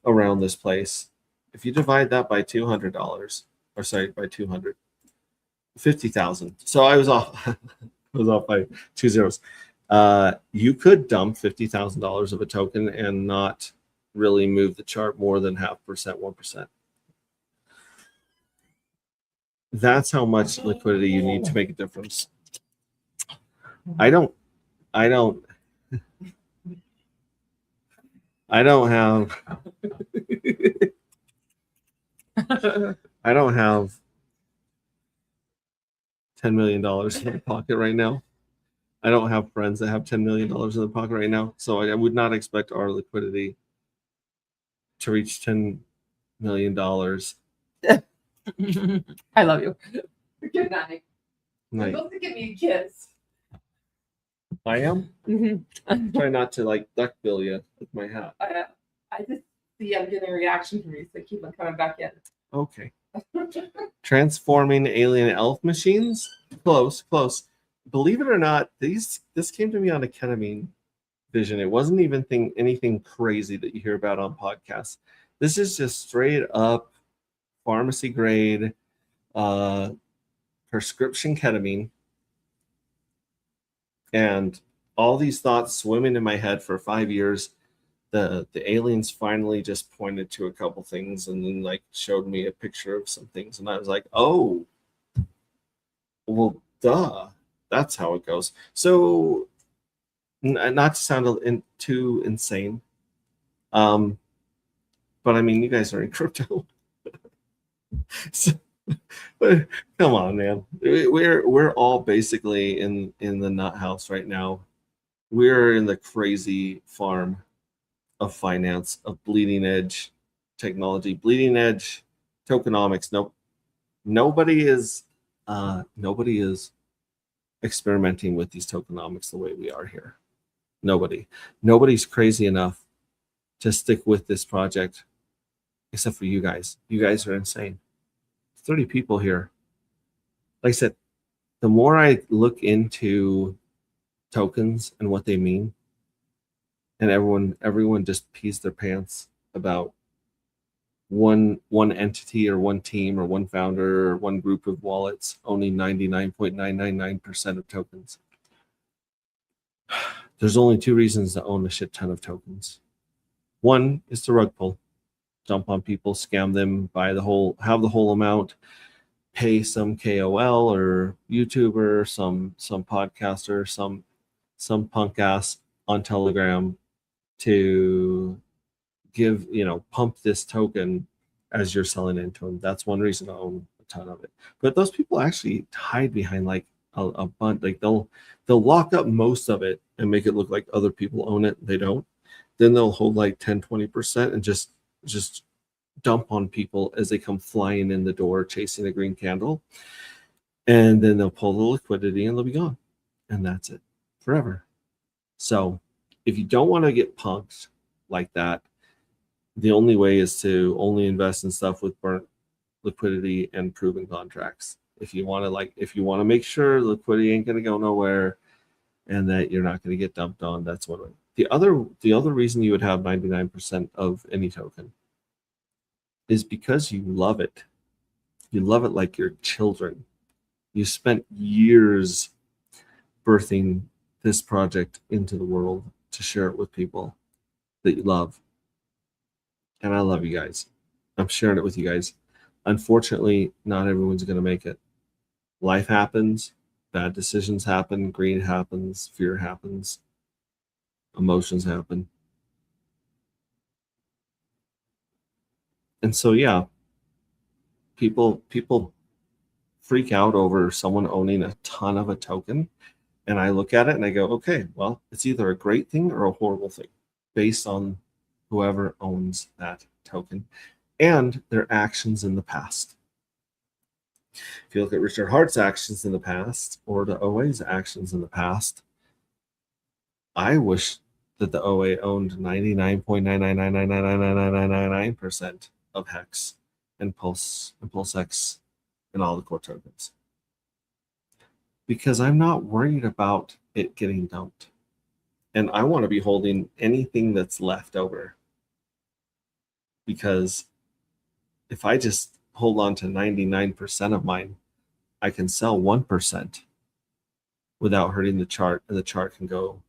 Speaker 2: around this place. If you divide that by $200, or sorry, by 200, 50,000. So I was off. I was off by 2 zeros. You could dump $50,000 of a token and not really move the chart more than 0.5%, 1%. That's how much liquidity you need to make a difference. I don't have I don't have $10 million in my pocket right now. I don't have friends that have $10 million in their pocket right now. So I would not expect our liquidity to reach $10 million.
Speaker 4: I love you. Good night. You're
Speaker 2: Like,
Speaker 4: supposed to give me a kiss.
Speaker 2: I am.
Speaker 4: Mhm.
Speaker 2: Try not to like duck bill you with my hat.
Speaker 4: I just see I'm getting a reaction from you, so keep on coming back in.
Speaker 2: Okay. Transforming alien elf machines. Close. Believe it or not, this came to me on a ketamine vision. It wasn't even anything crazy that you hear about on podcasts. This is just straight up pharmacy grade prescription ketamine, and all these thoughts swimming in my head for 5 years. The aliens finally just pointed to a couple things and then like showed me a picture of some things, and I was like, oh, well, duh, that's how it goes. So not to sound too insane, but I mean, you guys are in crypto. So, but come on, man. We're all basically in the nut house right now. We're in the crazy farm of finance, of bleeding edge technology, bleeding edge tokenomics. Nobody is experimenting with these tokenomics the way we are here. Nobody's crazy enough to stick with this project, except for you guys. You guys are insane. 30 people here. Like I said, the more I look into tokens and what they mean, and everyone just pees their pants about one entity or one team or one founder or one group of wallets owning 99.999% of tokens. There's only two reasons to own a shit ton of tokens. One is to rug pull, jump on people, scam them, have the whole amount, pay some KOL or YouTuber, some podcaster, some punk ass on Telegram to give, pump this token as you're selling into them. That's one reason to own a ton of it. But those people actually hide behind like a bunch. Like they'll lock up most of it and make it look like other people own it. They don't. Then they'll hold like 10-20% and just dump on people as they come flying in the door chasing a green candle. And then they'll pull the liquidity and they'll be gone. And that's it forever. So if you don't want to get punked like that, the only way is to only invest in stuff with burnt liquidity and proven contracts. If you want to make sure liquidity ain't going to go nowhere and that you're not going to get dumped on, that's one way. The other reason you would have 99% of any token is because you love it. You love it like your children. You spent years birthing this project into the world to share it with people that you love. And I love you guys. I'm sharing it with you guys. Unfortunately, not everyone's going to make it. Life happens, bad decisions happen, greed happens, fear happens, emotions happen. And so, yeah, people freak out over someone owning a ton of a token. And I look at it and I go, okay, well, it's either a great thing or a horrible thing based on whoever owns that token and their actions in the past. If you look at Richard Hart's actions in the past or the OA's actions in the past, I wish that the OA owned 99.999999999% of Hex and PulseX and all the core tokens. Because I'm not worried about it getting dumped. And I want to be holding anything that's left over. Because if I just hold on to 99% of mine, I can sell 1% without hurting the chart, and the chart can go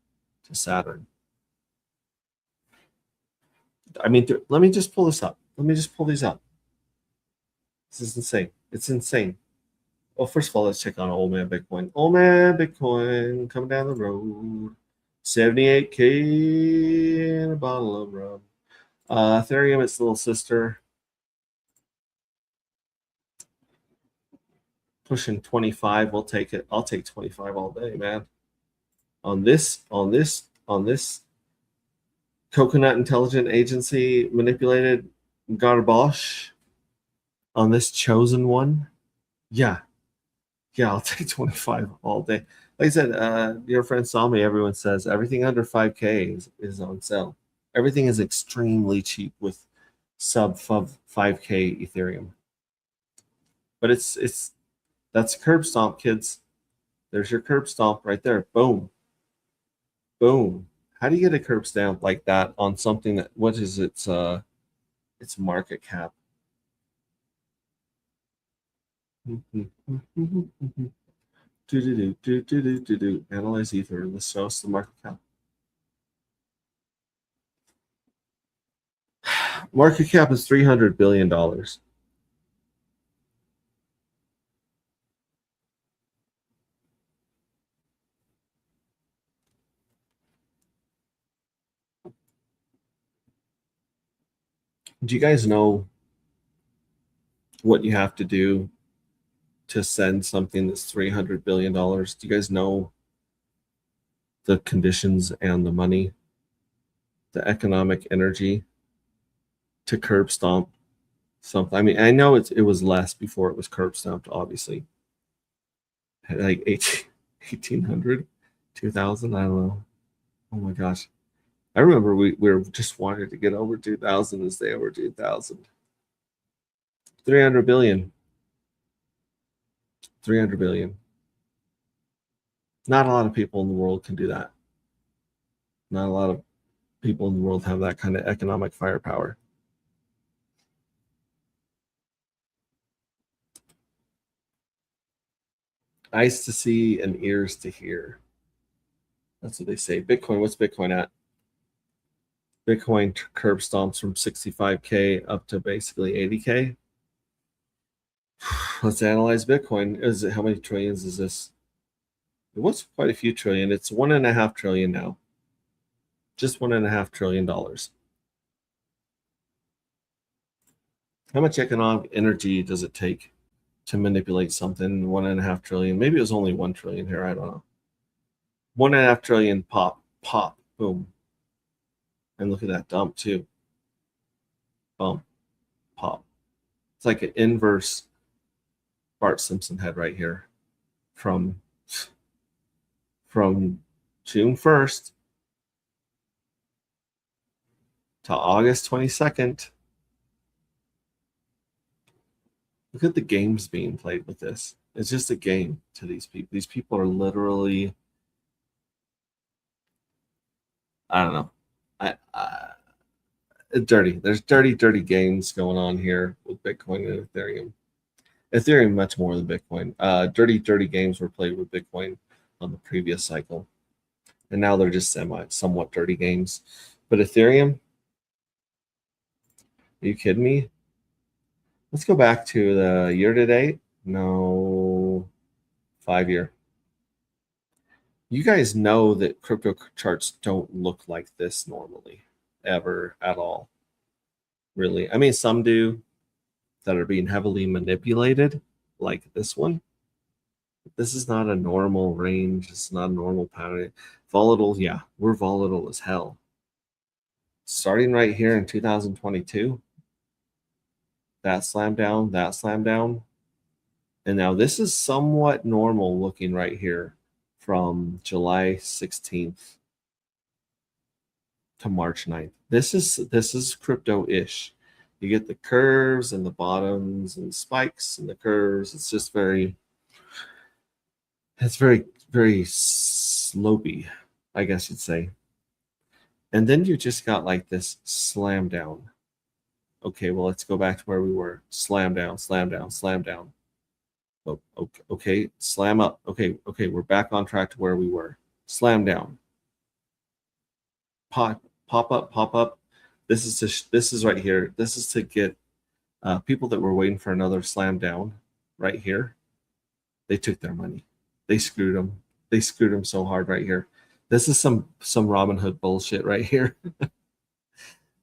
Speaker 2: to Saturn. I mean, let me just pull this up. Let me just pull these up. This is insane. It's insane. Well, first of all, let's check on Old Man Bitcoin. Old Man Bitcoin coming down the road. 78K and a bottle of rum. Ethereum, its little sister. Pushing 25. We'll take it. I'll take 25 all day, man. On this Coconut Intelligence Agency manipulated Garbosh on this chosen one. Yeah, I'll take 25 all day. Like I said, your friend saw me. Everyone says everything under 5K is on sale. Everything is extremely cheap with sub 5K Ethereum. But that's curb stomp, kids. There's your curb stomp right there. Boom. Boom. How do you get a curb stamp like that on something that, what is its market cap? Analyze Ether. Let's show us the market cap. Market cap is $300 billion. Do you guys know what you have to do to send something that's $300 billion? Do you guys know the conditions and the money, the economic energy to curb stomp something? I mean, I know it was less before it was curb stomped, obviously. Like 1800, 2000, I don't know. Oh my gosh. I remember we were just wanted to get over 2000 and stay over 2000. 300 billion. 300 billion. Not a lot of people in the world can do that. Not a lot of people in the world have that kind of economic firepower. Eyes to see and ears to hear. That's what they say. Bitcoin, what's Bitcoin at? Bitcoin curb stomps from 65K up to basically 80K. Let's analyze Bitcoin. How many trillions is this? It was quite a few trillion. It's $1.5 trillion now. Just $1.5 trillion. How much economic energy does it take to manipulate something? 1.5 trillion. Maybe it was only 1 trillion here. I don't know. 1.5 trillion pop, boom. And look at that dump too. Bump, pop. It's like an inverse Bart Simpson head right here from June 1st to August 22nd. Look at the games being played with this. It's just a game to these people. These people are literally, I don't know. Dirty. There's dirty games going on here with Bitcoin and Ethereum. Ethereum much more than Bitcoin. Dirty games were played with Bitcoin on the previous cycle, and now they're just somewhat dirty games. But Ethereum, are you kidding me? Let's go back to the year to date. No, 5 year. You guys know that crypto charts don't look like this normally, ever, at all. Really. I mean, some do that are being heavily manipulated, like this one. This is not a normal range. It's not a normal pattern. Volatile, yeah, we're volatile as hell. Starting right here in 2022, that slam down, and now this is somewhat normal looking right here from July 16th to March 9th. This is crypto-ish. You get the curves and the bottoms and spikes and the curves. It's just very slopey, I guess you'd say. And then you just got like this slam down. Okay, well, let's go back to where we were. Slam down. Oh, okay, slam up. Okay, we're back on track to where we were. Slam down. Pop up. This is right here. This is to get people that were waiting for another slam down right here. They took their money. They screwed them. They screwed them so hard right here. This is some Robinhood bullshit right here.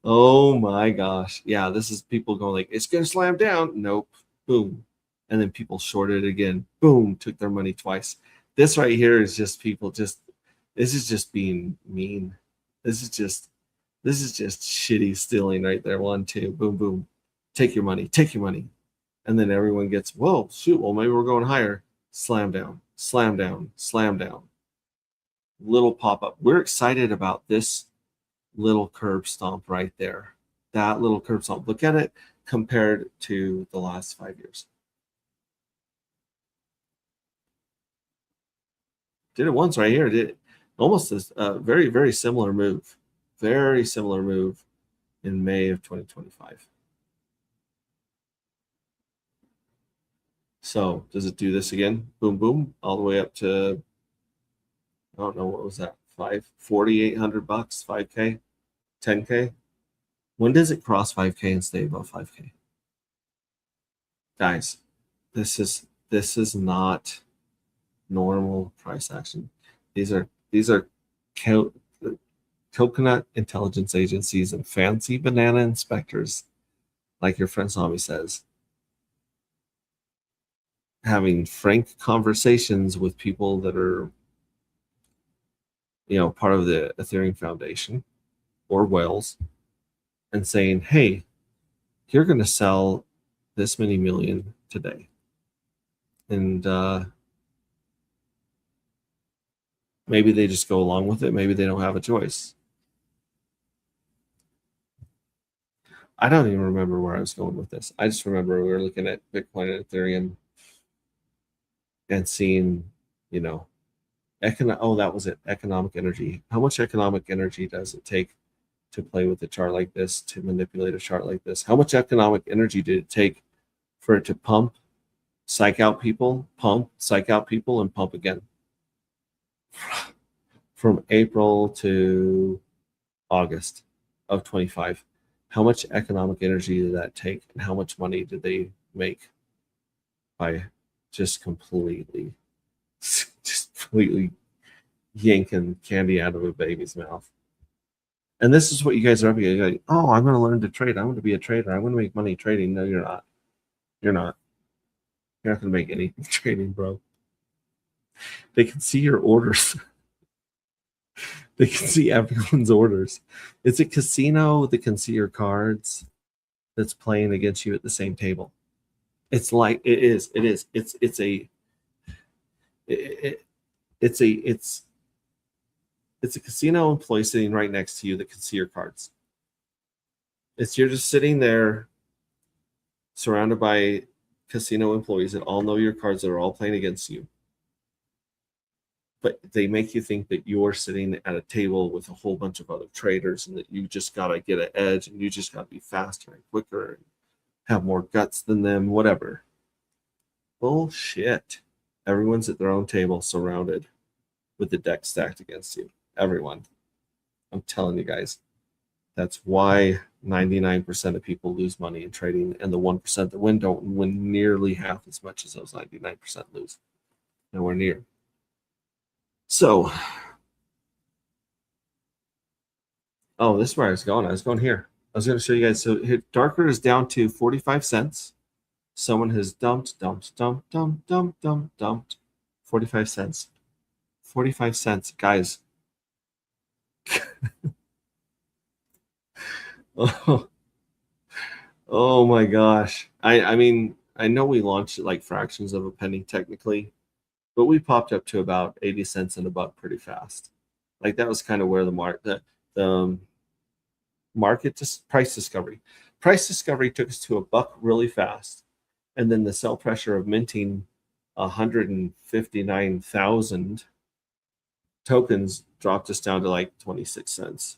Speaker 2: Oh my gosh. Yeah, this is people going like, it's going to slam down. Nope. Boom. And then people shorted again. Boom. Took their money twice. This right here is just people this is just being mean. This is just This is just shitty stealing right there. 1, 2, boom, boom. Take your money. Take your money. And then everyone gets, whoa, shoot, well, maybe we're going higher. Slam down, slam down, slam down. Little pop up. We're excited about this little curb stomp right there. That little curb stomp. Look at it compared to the last 5 years. Did it once right here. Did almost this very, very similar move. Very similar move in May of 2025. So does it do this again? Boom, boom, all the way up to, I don't know, what was that? $4,800, $5K, $10K. When does it cross 5K and stay above 5K? Guys, this is not normal price action. These are coconut intelligence agencies and fancy banana inspectors, like your friend Tommy says, having frank conversations with people that are, part of the Ethereum Foundation or whales, and saying, hey, you're going to sell this many million today. And maybe they just go along with it. Maybe they don't have a choice. I don't even remember where I was going with this. I just remember we were looking at Bitcoin and Ethereum and seeing, that was it, economic energy. How much economic energy does it take to play with a chart like this, to manipulate a chart like this? How much economic energy did it take for it to pump, psych out people, and pump again? From April to August of 25. How much economic energy did that take, and how much money did they make by just completely yanking candy out of a baby's mouth? And this is what you guys are up against. You're like, oh, I'm going to learn to trade. I'm going to be a trader. I'm going to make money trading. No, you're not. You're not. You're not going to make any trading, bro. They can see your orders. They can see everyone's orders. It's a casino that can see your cards that's playing against you at the same table. It's like it's a casino employee sitting right next to you that can see your cards. You're just sitting there surrounded by casino employees that all know your cards, that are all playing against you. But they make you think that you're sitting at a table with a whole bunch of other traders and that you just got to get an edge and you just got to be faster and quicker and have more guts than them, whatever. Bullshit. Everyone's at their own table surrounded with the deck stacked against you. Everyone. I'm telling you guys. That's why 99% of people lose money in trading, and the 1% that win don't win nearly half as much as those 99% lose. Nowhere near. So, this is where I was going. I was going here. I was going to show you guys. So here, Darker is down to 45 cents. Someone has dumped 45 cents. 45 cents, guys. Oh my gosh. I mean, I know we launched it like fractions of a penny technically, but we popped up to about 80 cents and a buck pretty fast. Like that was kind of where the market just price discovery took us to a buck really fast. And then the sell pressure of minting 159,000 tokens dropped us down to like 26 cents,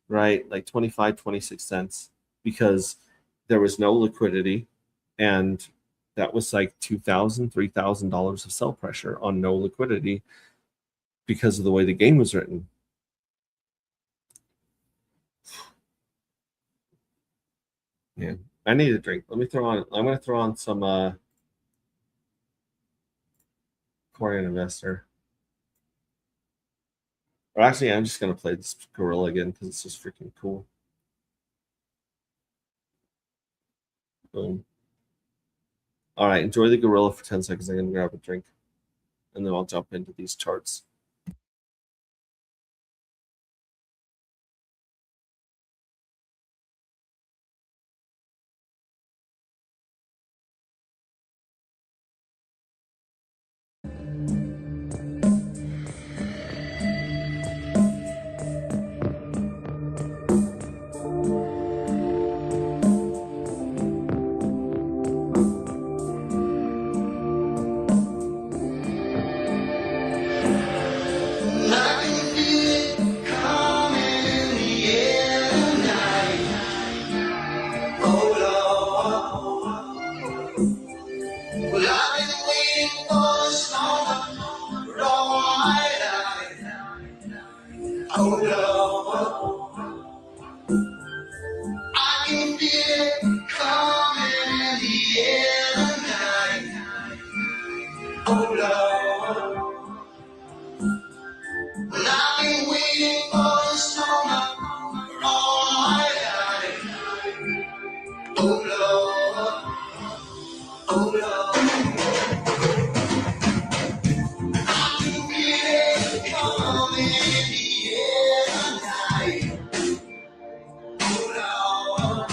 Speaker 2: right? Like 25, 26 cents, because there was no liquidity. And that was like $2,000, $3,000 of sell pressure on no liquidity because of the way the game was written. Yeah, I need a drink. I'm going to throw on some Korean Investor. Or actually, I'm just going to play this Gorilla again because it's just freaking cool. Boom. All right, enjoy the Gorilla for 10 seconds. I'm going to grab a drink, and then I'll jump into these charts.
Speaker 5: I can feel it coming in the air tonight. Oh Lord, well I've been waiting for this moment for all my life. Oh Lord, oh Lord, I can feel it coming in the air tonight. Oh Lord.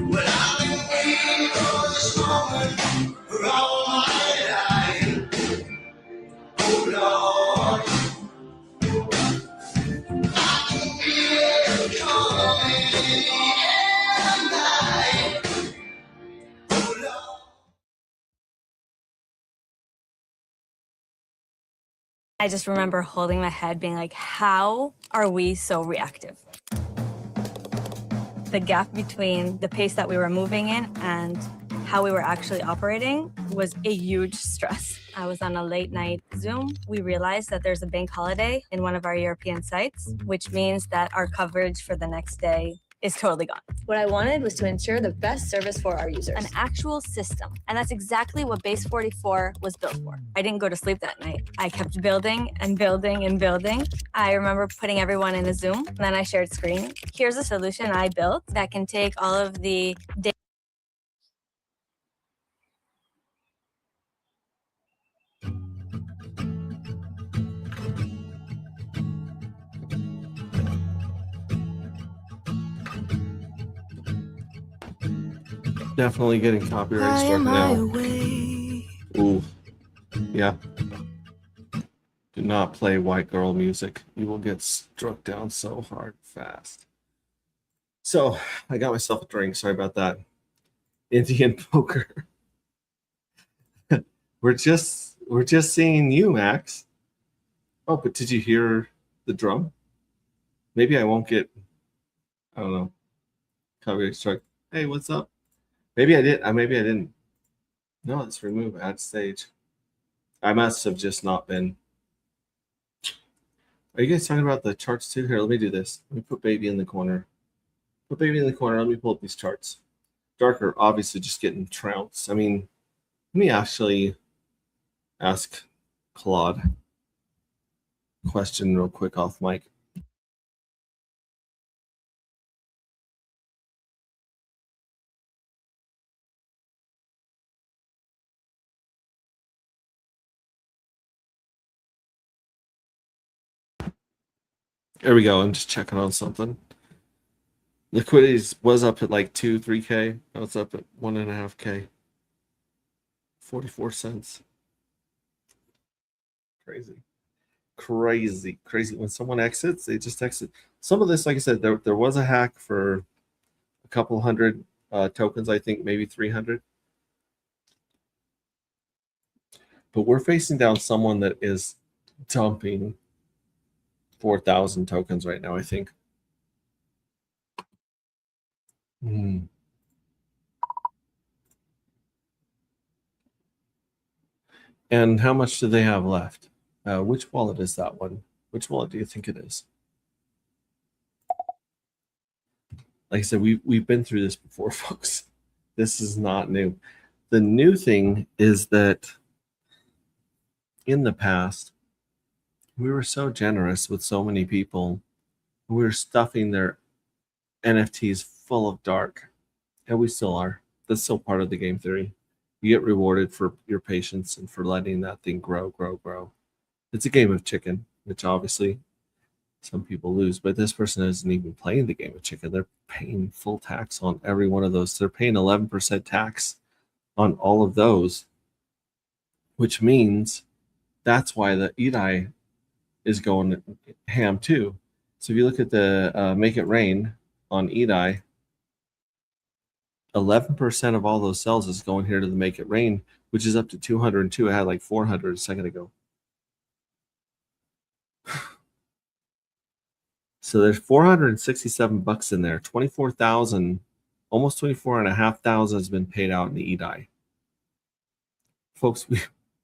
Speaker 5: Well, I've been waiting for this moment for all my life. Oh Lord, I can feel it coming in the air tonight. Oh Lord.
Speaker 6: I just remember holding my head being like, how are we so reactive? The gap between the pace that we were moving in and how we were actually operating was a huge stress. I was on a late night Zoom. We realized that there's a bank holiday in one of our European sites, which means that our coverage for the next day is totally gone.
Speaker 7: What I wanted was to ensure the best service for our users.
Speaker 6: An actual system. And that's exactly what Base 44 was built for. I didn't go to sleep that night. I kept building and building and building. I remember putting everyone in a Zoom, and then I shared screen. Here's a solution I built that can take all of the data.
Speaker 2: Definitely getting copyright struck now. Ooh, yeah. Do not play white girl music. You will get struck down so hard fast. So I got myself a drink. Sorry about that. Indian poker. we're just seeing you, Max. Oh, but did you hear the drum? Maybe I won't get, I don't know, copyright struck. Hey, what's up? Maybe I did. Maybe I didn't. No, let's remove add stage. I must have just not been. Are you guys talking about the charts too? Here, let me do this. Let me put baby in the corner. Put baby in the corner. Let me pull up these charts. Darker, obviously, just getting trounced. I mean, let me actually ask Claude a question real quick off mic. There we go. I'm just checking on something. Liquidity was up at like 3K. Now it's up at 1.5K. 44 cents. Crazy. When someone exits, they just exit. Some of this, like I said, there was a hack for a couple hundred tokens, I think maybe 300. But we're facing down someone that is dumping 4,000 tokens right now, I think. And how much do they have left? Which wallet is that one? Which wallet do you think it is? Like I said, we've been through this before, folks. This is not new. The new thing is that in the past, we were so generous with so many people. We were stuffing their NFTs full of dark, and we still are. That's still part of the game theory. You get rewarded for your patience and for letting that thing grow. It's a game of chicken, which obviously some people lose, but this person isn't even playing the game of chicken. They're paying full tax on every one of those. They're paying 11% tax on all of those, which means that's why the EDI is going ham too. So if you look at the Make It Rain on EDI, 11% of all those cells is going here to the Make It Rain, which is up to 202. I had like 400 a second ago. So there's 467 bucks in there. 24,000, almost 24,500 has been paid out in the EDI. Folks,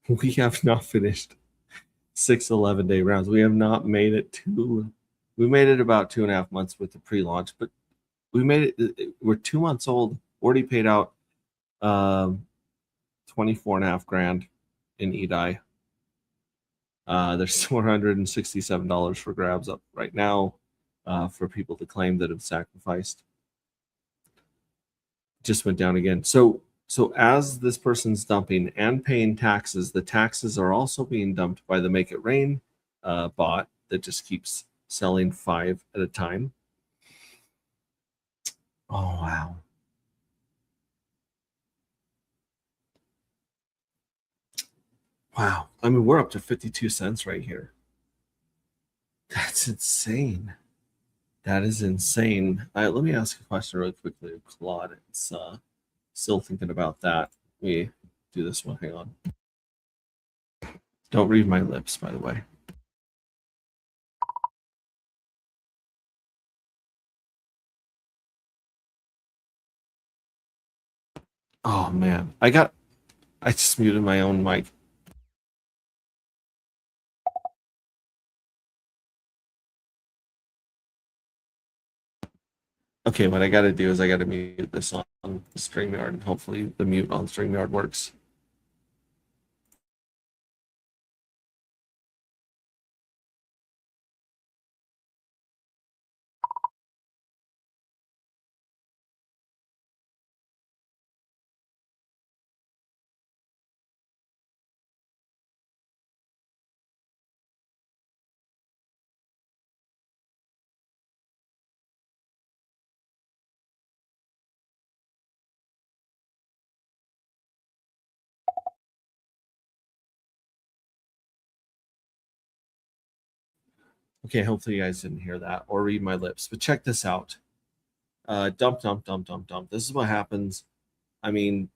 Speaker 2: we have not finished. 6 11-day rounds. We have not made it to, we made it about 2.5 months with the pre-launch, but we made it, we're 2 months old, already paid out 24.5 grand in EDI. There's $467 for grabs up right now for people to claim that have sacrificed. Just went down again. So as this person's dumping and paying taxes, the taxes are also being dumped by the Make It Rain bot that just keeps selling 5 at a time. Oh, wow. Wow. I mean, we're up to 52 cents right here. That's insane. That is insane. Let me ask a question really quickly of Claude. It's still thinking about that. We do this one. Hang on. Don't read my lips, by the way. Oh man, I just muted my own mic. Okay, what I got to do is I got to mute this on StreamYard, and hopefully the mute on StreamYard works. Okay, hopefully you guys didn't hear that or read my lips, but check this out. Dump. This is what happens. I mean,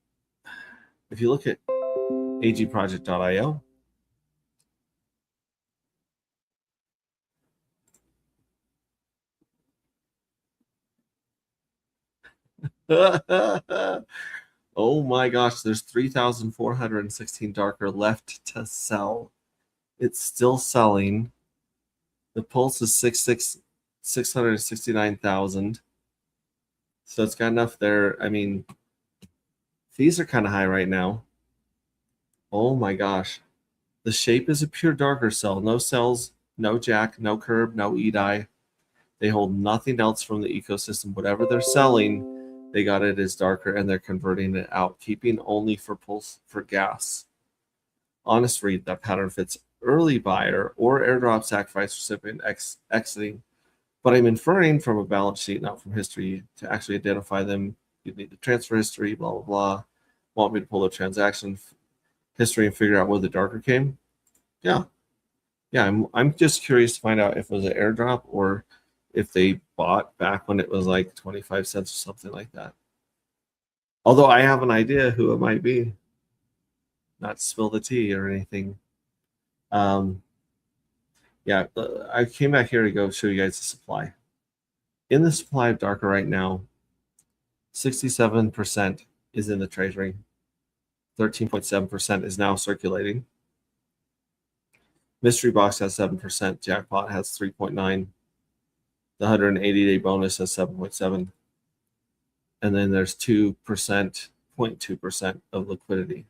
Speaker 2: if you look at agproject.io, oh my gosh, there's 3,416 darker left to sell. It's still selling. The pulse is 669,000. So it's got enough there. I mean, fees are kind of high right now. Oh my gosh. The shape is a pure darker cell. No cells, no jack, no curb, no EDI. They hold nothing else from the ecosystem. Whatever they're selling, they got it as darker and they're converting it out, keeping only for pulse for gas. Honest read, that pattern fits early buyer or airdrop sacrifice recipient exiting. But I'm inferring from a balance sheet, not from history, to actually identify them. You need the transfer history, blah, blah, blah. Want me to pull the transaction history and figure out where the darker came? Yeah. I'm just curious to find out if it was an airdrop or if they bought back when it was like 25 cents or something like that. Although I have an idea who it might be. Not to spill the tea or anything. Yeah, I came back here to go show you guys the supply. In the supply of darker right now, 67% is in the treasury. 13.7% is now circulating. Mystery box has 7%. Jackpot has 3.9. The 180-day bonus has 7.7. And then there's 0.2% of liquidity.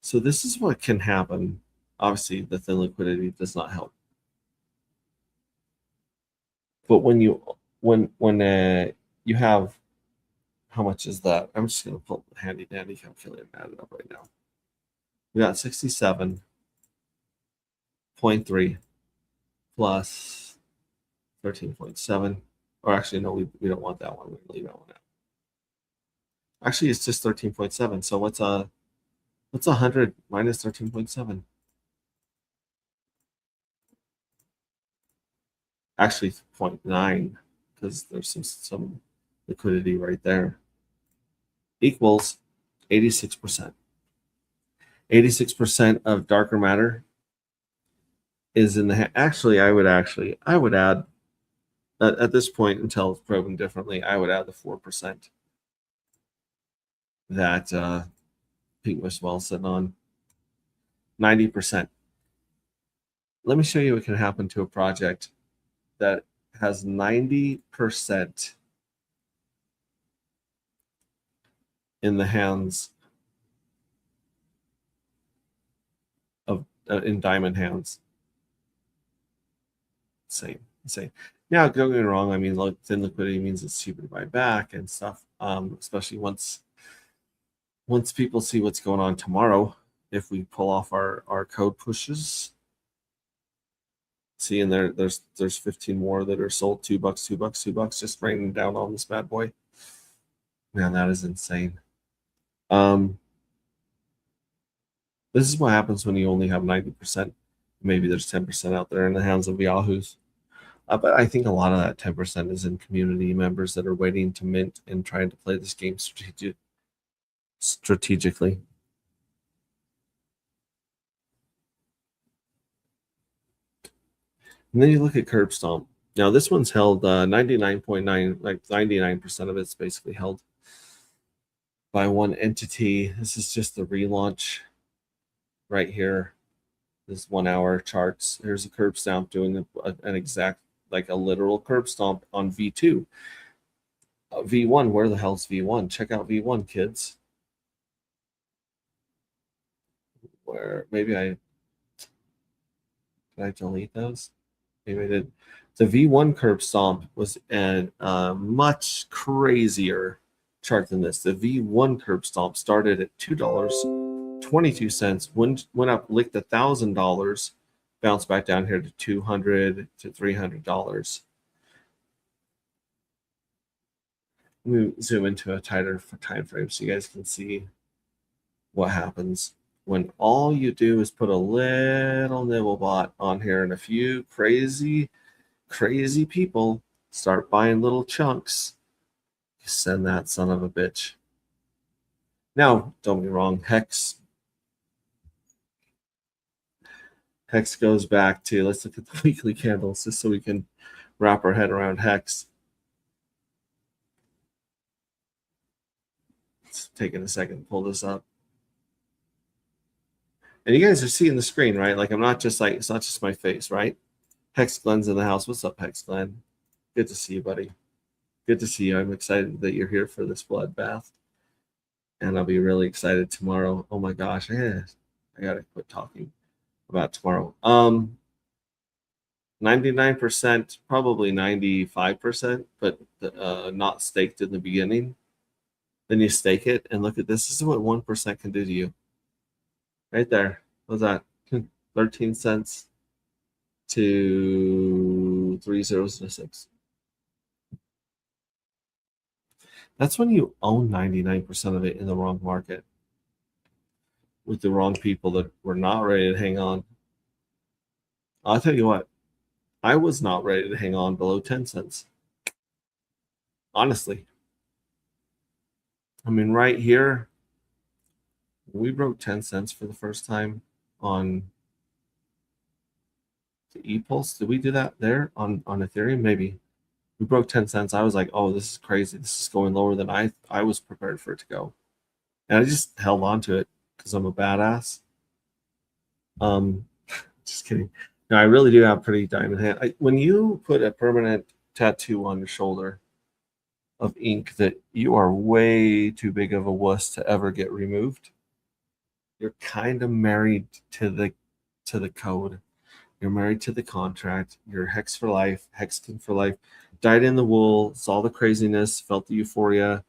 Speaker 2: So this is what can happen. Obviously, the thin liquidity does not help. But when you have, how much is that? I'm just going to pull the handy dandy calculator and add it up right now. We got 67.3 plus 13.7. Or actually, no, we don't want that one. We're going to leave that one out. Actually, it's just 13.7. So what's 100 minus 13.7? Actually, 0.9 because there's some liquidity right there. Equals 86%. 86% of darker matter is in the. Actually, I would add at this point, until it's proven differently, I would add the 4% that Pink Wishball sitting on 90%. Let me show you what can happen to a project that has 90% in the hands of in diamond hands. Insane. Now, don't get me wrong. I mean, thin liquidity means it's cheaper to buy back and stuff. Especially once people see what's going on tomorrow. If we pull off our code pushes, see, and there's 15 more that are sold $2, just raining down on this bad boy. Man, that is insane. This is what happens when you only have 90%. Maybe there's 10% out there in the hands of yahoos. But I think a lot of that 10% is in community members that are waiting to mint and trying to play this game strategically. And then you look at Curb Stomp. Now this one's held 99.9, like 99% of it's basically held by one entity. This is just the relaunch right here. This 1 hour charts. Here's a Curb Stomp doing an exact, like a literal Curb Stomp on V2. V1, where the hell's V1? Check out V1, kids. Where maybe did I delete those? Maybe I did. The V1 Curb Stomp was a much crazier chart than this. The V1 Curb Stomp started at $2.22, went up, licked $1,000, bounced back down here to $200 to $300. Let me zoom into a tighter time frame so you guys can see what happens when all you do is put a little nibble bot on here and a few crazy people start buying little chunks. You send that son of a bitch. Now, don't be wrong, Hex goes back to, let's look at the weekly candles just so we can wrap our head around Hex. It's taking a second to pull this up. And you guys are seeing the screen, right? Like, I'm not just like, it's not just my face, right? Hex Glenn's in the house. What's up, Hex Glenn? Good to see you, buddy. Good to see you. I'm excited that you're here for this bloodbath. And I'll be really excited tomorrow. Oh my gosh. I gotta quit talking about tomorrow. 99%, probably 95%, but not staked in the beginning. Then you stake it and look at this. This is what 1% can do to you. Right there. What's that? 13 cents to 3 zeros and a 6. That's when you own 99% of it in the wrong market with the wrong people that were not ready to hang on. I'll tell you what, I was not ready to hang on below 10 cents. Honestly. I mean, right here, we broke 10 cents for the first time on the ePulse. Did we do that there on Ethereum? Maybe. We broke 10 cents. I was like, oh, this is crazy. This is going lower than I was prepared for it to go. And I just held on to it because I'm a badass. Just kidding. No, I really do have pretty diamond hand. When you put a permanent tattoo on your shoulder of ink that you are way too big of a wuss to ever get removed, you're kind of married to the code. You're married to the contract. You're Hex for life, Hexton for life. Dyed in the wool, saw the craziness, felt the euphoria,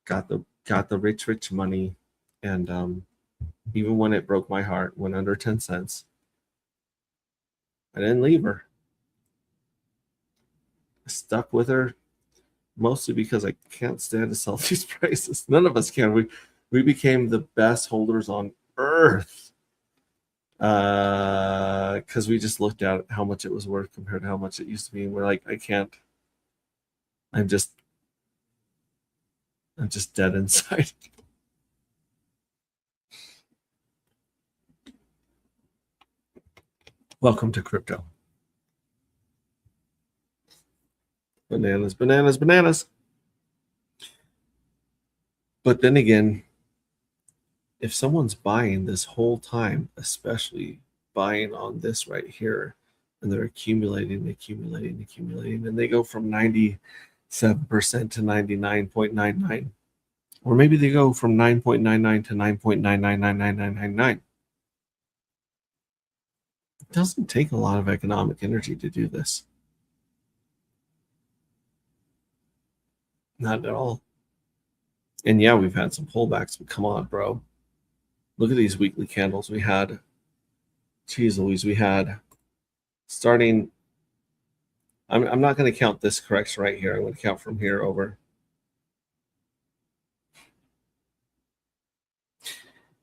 Speaker 2: got the rich money, and even when it broke my heart, went under 10 cents, I didn't leave her. I stuck with her, mostly because I can't stand to sell these prices. None of us can. We became the best holders on earth because we just looked at how much it was worth compared to how much it used to be, and we're like, I can't. I'm just dead inside. Welcome to crypto. Bananas. But then again, if someone's buying this whole time, especially buying on this right here, and they're accumulating, and they go from 97% to 99.99, or maybe they go from 9.99 to 9.9999999. It doesn't take a lot of economic energy to do this. Not at all. And yeah, we've had some pullbacks, but come on, bro. Look at these weekly candles we had. Jeez Louise, we had starting. I'm not going to count this correction right here. I'm going to count from here over.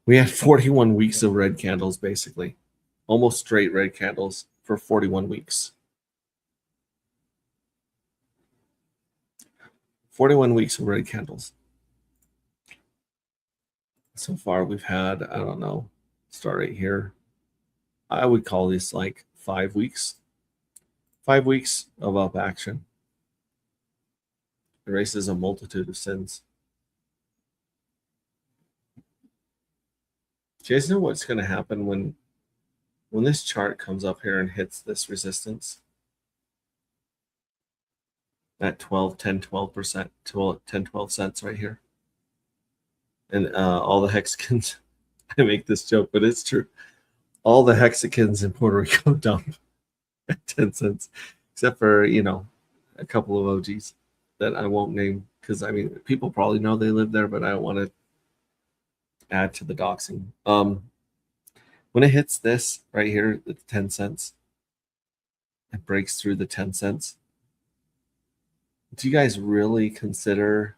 Speaker 2: We had 41 weeks of red candles, basically. Almost straight red candles for 41 weeks. 41 weeks of red candles. So far, we've had, I don't know, start right here. I would call this like 5 weeks. 5 weeks of up action. Erases a multitude of sins. Do you guys know what's going to happen when this chart comes up here and hits this resistance? At 10-12%, 10-12 cents right here. And all the hexagons, I make this joke, but it's true. All the hexagons in Puerto Rico dump at 10 cents, except for, you know, a couple of OGs that I won't name because, I mean, people probably know they live there, but I don't want to add to the doxing. When it hits this right here, it's 10 cents. It breaks through the 10 cents. Do you guys really consider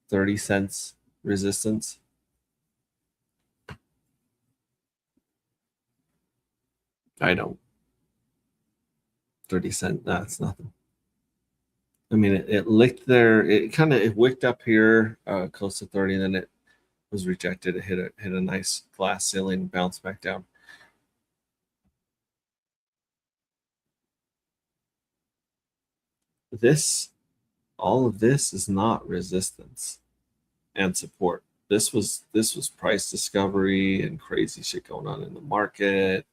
Speaker 2: 30 cents resistance? I don't. 30 cents, that's nothing. I mean, it licked there. It wicked up here close to 30, and then it was rejected. It hit a nice glass ceiling, bounced back down. All of this is not resistance and support. This was price discovery and crazy shit going on in the market.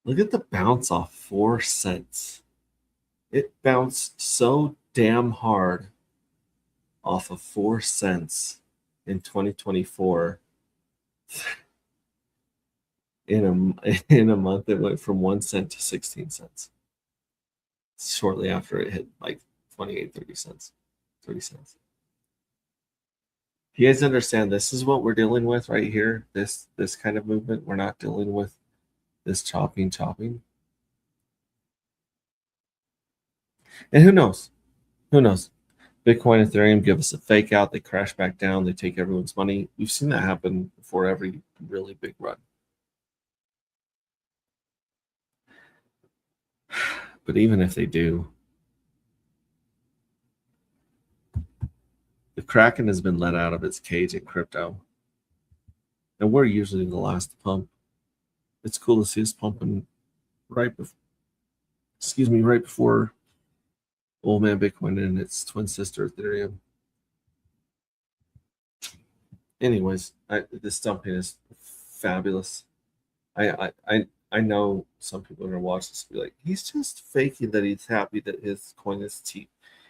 Speaker 2: Look at the bounce off 4 cents. It bounced so damn hard off of 4 cents in 2024. In a month, it went from 1 cent to 16 cents. Shortly after it hit like 28, 30 cents. 30 cents. You guys understand this is what we're dealing with right here? This kind of movement. We're not dealing with this chopping. And who knows? Who knows? Bitcoin, Ethereum give us a fake out. They crash back down. They take everyone's money. We've seen that happen before every really big run. But even if they do, the Kraken has been let out of its cage in crypto. And we're usually the last to pump. It's cool to see us pumping right before old man Bitcoin and its twin sister Ethereum. Anyways, this dumping is fabulous. I know some people are going to watch this and be like, he's just faking that he's happy that his coin is cheap.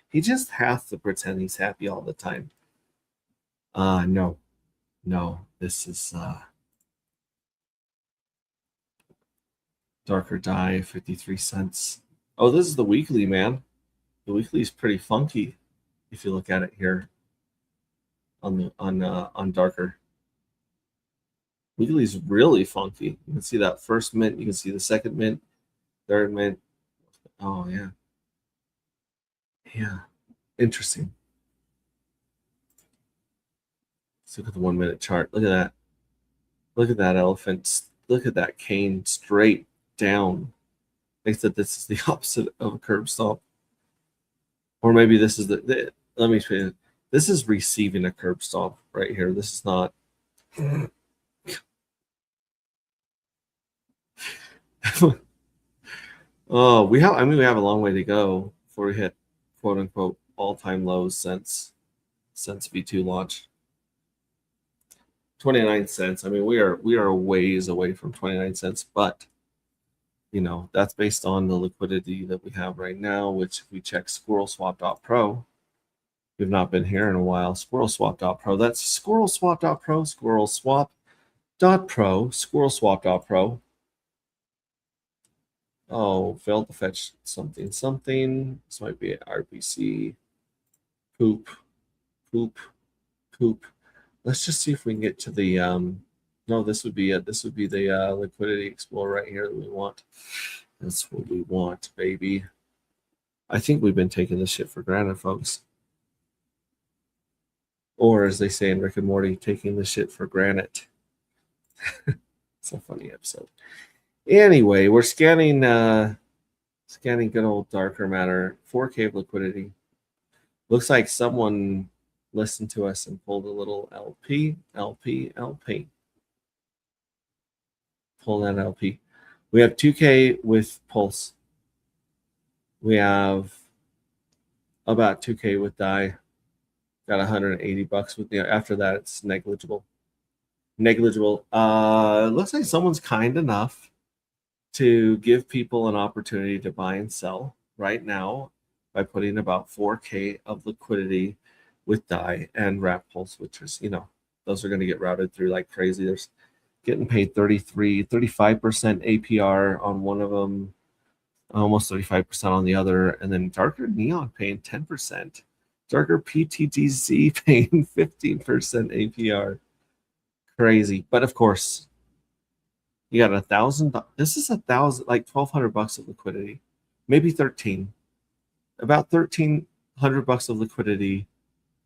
Speaker 2: He just has to pretend he's happy all the time. No, this is darker dye, 53 cents. Oh, this is the weekly, man. The weekly is pretty funky if you look at it here on darker. Weekly is really funky. You can see that first mint. You can see the second mint, third mint. Oh, yeah. Yeah. Interesting. Let's look at the 1 minute chart. Look at that. Look at that elephant. Look at that cane straight down. Except this is the opposite of a curb stomp. Or maybe this is let me show you. This is receiving a curb stomp right here. This is not. Oh, we have a long way to go before we hit quote unquote all-time lows since since V2 launch. 29 cents. I mean, we are a ways away from 29 cents, but you know, that's based on the liquidity that we have right now, which if we check SquirrelSwap.pro, we've not been here in a while. SquirrelSwap.pro. That's SquirrelSwap.pro, SquirrelSwap.pro, SquirrelSwap.pro. Oh, failed to fetch something. This might be an RPC. Poop. Let's just see if we can get to the no, this would be it. This would be the liquidity explorer right here that we want. That's what we want, baby. I think we've been taking this shit for granted, folks. Or as they say in Rick and Morty, taking this shit for granted. It's a funny episode. Anyway, we're scanning good old darker matter, 4K of liquidity. Looks like someone listened to us and pulled a little LP. Pull that LP. We have 2K with Pulse. We have about 2K with DAI. Got $180 with the. After that, it's negligible. Looks like someone's kind enough to give people an opportunity to buy and sell right now by putting about 4K of liquidity with DAI and Wrap Pulse, which is, you know, those are going to get routed through like crazy. There's getting paid 35% APR on one of them, almost 35% on the other, and then Darker Neon paying 10%. Darker PTTZ paying 15% APR. Crazy. But of course, you got $1,000. This is like $1,200 of liquidity, maybe 13, about $1,300 of liquidity,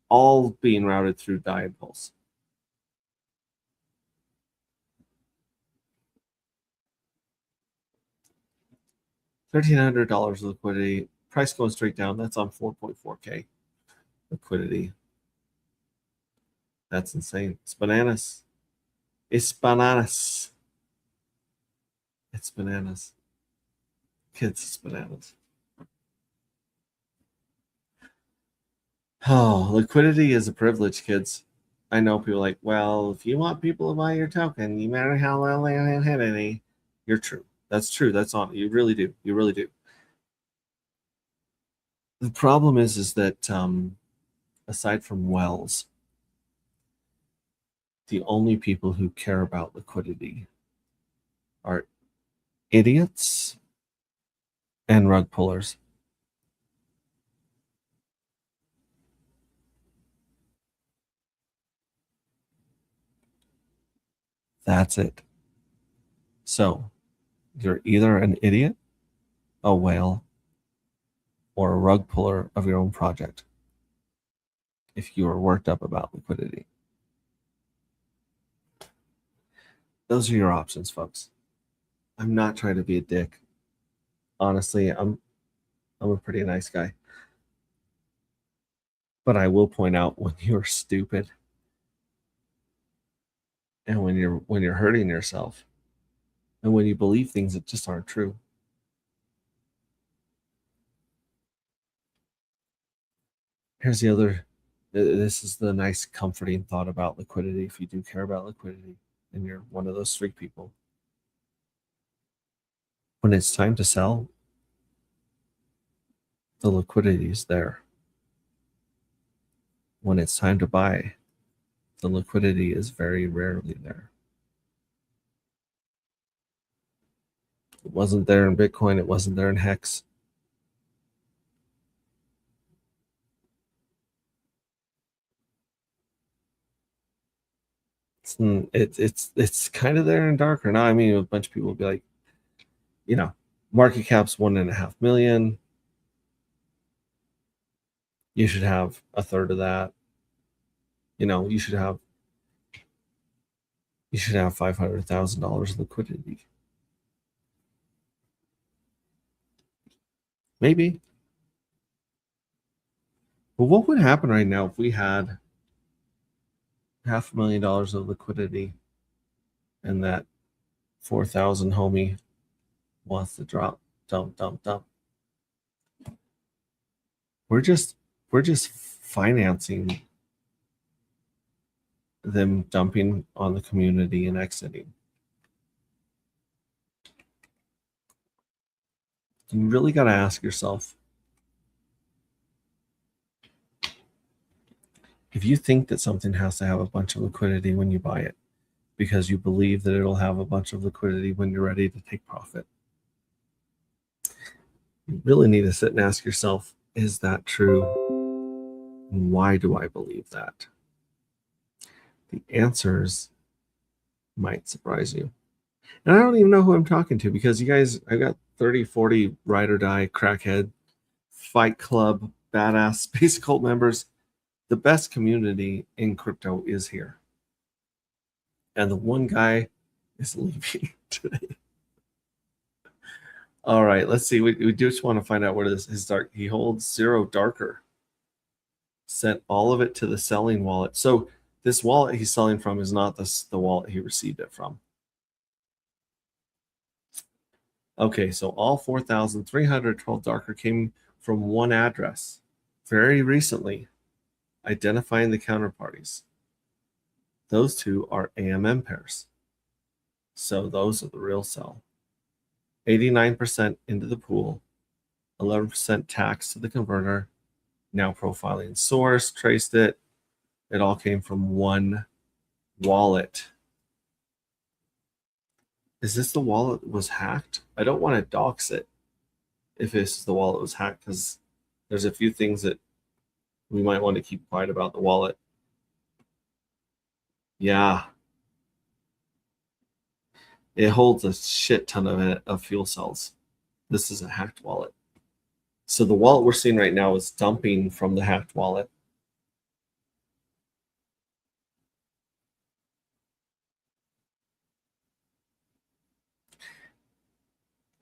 Speaker 2: all being routed through DAI and Pulse. $1,300 of liquidity. Price going straight down. That's on 4.4K liquidity. That's insane. It's bananas. It's bananas. It's bananas. Kids, it's bananas. Oh, liquidity is a privilege, kids. I know people are like, well, if you want people to buy your token, you matter how well they had any. You're true. That's true. That's on. You really do. You really do. The problem is that aside from Wells, the only people who care about liquidity are idiots and rug pullers. That's it. So you're either an idiot, a whale, or a rug puller of your own project if you are worked up about liquidity. Those are your options, folks. I'm not trying to be a dick. Honestly, I'm a pretty nice guy. But I will point out when you're stupid and when you're hurting yourself and when you believe things that just aren't true. Here's the other, this is the nice comforting thought about liquidity. If you do care about liquidity and you're one of those 3 people, when it's time to sell, the liquidity is there. When it's time to buy, the liquidity is very rarely there. It wasn't there in Bitcoin. It wasn't there in Hex. It's kind of there in darker now. I mean, a bunch of people will be like, you know, market cap's 1.5 million. You should have a third of that. You know, you should have $500,000 liquidity. Maybe. But what would happen right now if we had $500,000 of liquidity and that 4,000 homie wants to dump? We're just financing them dumping on the community and exiting. You really got to ask yourself, if you think that something has to have a bunch of liquidity when you buy it because you believe that it'll have a bunch of liquidity when you're ready to take profit, you really need to sit and ask yourself, is that true? And why do I believe that? The answers might surprise you. And I don't even know who I'm talking to, because you guys, I've got 30, 40 ride or die, crackhead, fight club, badass space cult members. The best community in crypto is here. And the one guy is leaving today. All right, let's see. We just want to find out where his dark. He holds 0 Darker. Sent all of it to the selling wallet. So this wallet he's selling from is not the wallet he received it from. Okay, so all 4,312 Darker came from one address very recently, identifying the counterparties. Those two are AMM pairs. So those are the real sell. 89% into the pool, 11% tax to the converter, now profiling source, traced it. It all came from one wallet. Is this the wallet that was hacked? I don't want to dox it if this is the wallet that was hacked, because there's a few things that we might want to keep quiet about the wallet. Yeah. It holds a shit ton of fuel cells. This is a hacked wallet. So the wallet we're seeing right now is dumping from the hacked wallet.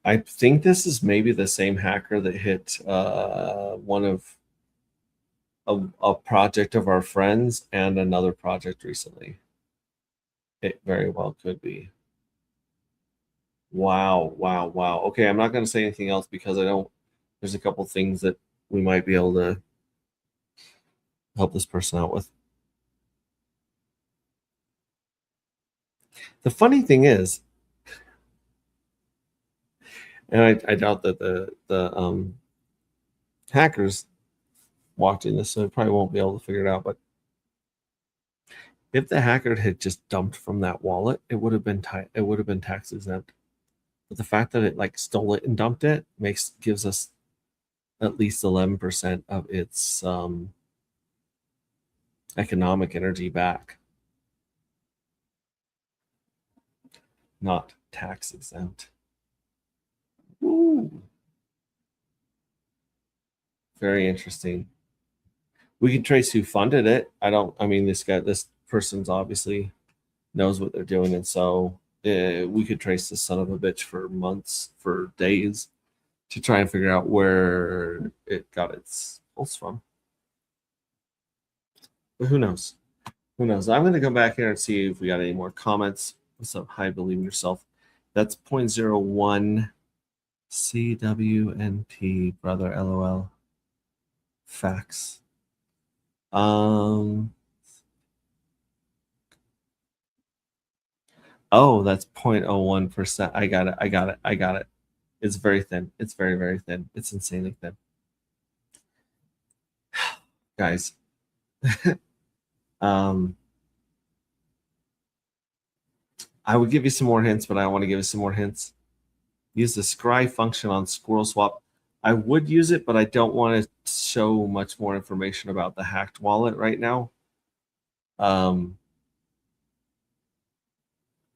Speaker 2: I think this is maybe the same hacker that hit one of a project of our friends and another project recently. It very well could be. Wow, wow, wow. Okay, I'm not going to say anything else because there's a couple things that we might be able to help this person out with. The funny thing is, and I doubt that the hackers watching this, so they probably won't be able to figure it out, but if the hacker had just dumped from that wallet, it would have been tax exempt. But the fact that it like stole it and dumped it gives us at least 11% of its economic energy back. Not tax exempt. Ooh. Very interesting. We can trace who funded it. This person's obviously knows what they're doing, and so we could trace this son of a bitch for months, for days, to try and figure out where it got its pulse from. But who knows? Who knows? I'm going to go back here and see if we got any more comments. What's up? Hi, believe in yourself. That's 0.01 CWNT, brother, LOL. Facts. Oh, that's 0.01%. I got it. It's very thin. It's very, very thin. It's insanely thin. Guys. I would give you some more hints, but I want to give you some more hints. Use the scry function on Squirrel Swap. I would use it, but I don't want to show much more information about the hacked wallet right now.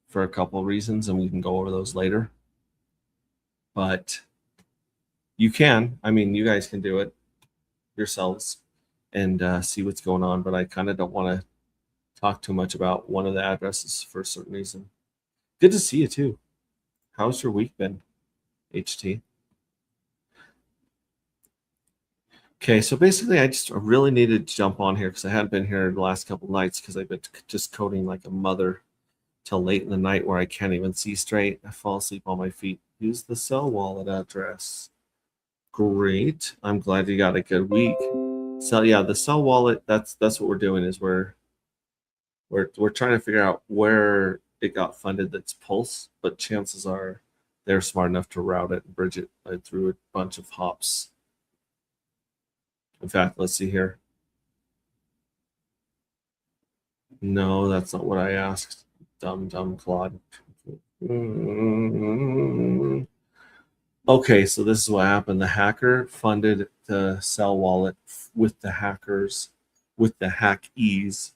Speaker 2: For a couple of reasons, and we can go over those later. But you can. I mean, you guys can do it yourselves and see what's going on, but I kind of don't want to talk too much about one of the addresses for a certain reason. Good to see you too. How's your week been, HT? Okay, so basically I really needed to jump on here because I hadn't been here the last couple nights because I've been just coding like a mother till late in the night where I can't even see straight. I fall asleep on my feet. Use the Cell wallet address. Great. I'm glad you got a good week. So yeah, the Cell wallet, that's what we're doing, is we're We're trying to figure out where it got funded that's Pulse, but chances are they're smart enough to route it and bridge it through a bunch of hops. In fact, let's see here. No, that's not what I asked. Dumb Claude. Okay, so this is what happened. The hacker funded the Cell wallet with the hackers, with the Hackees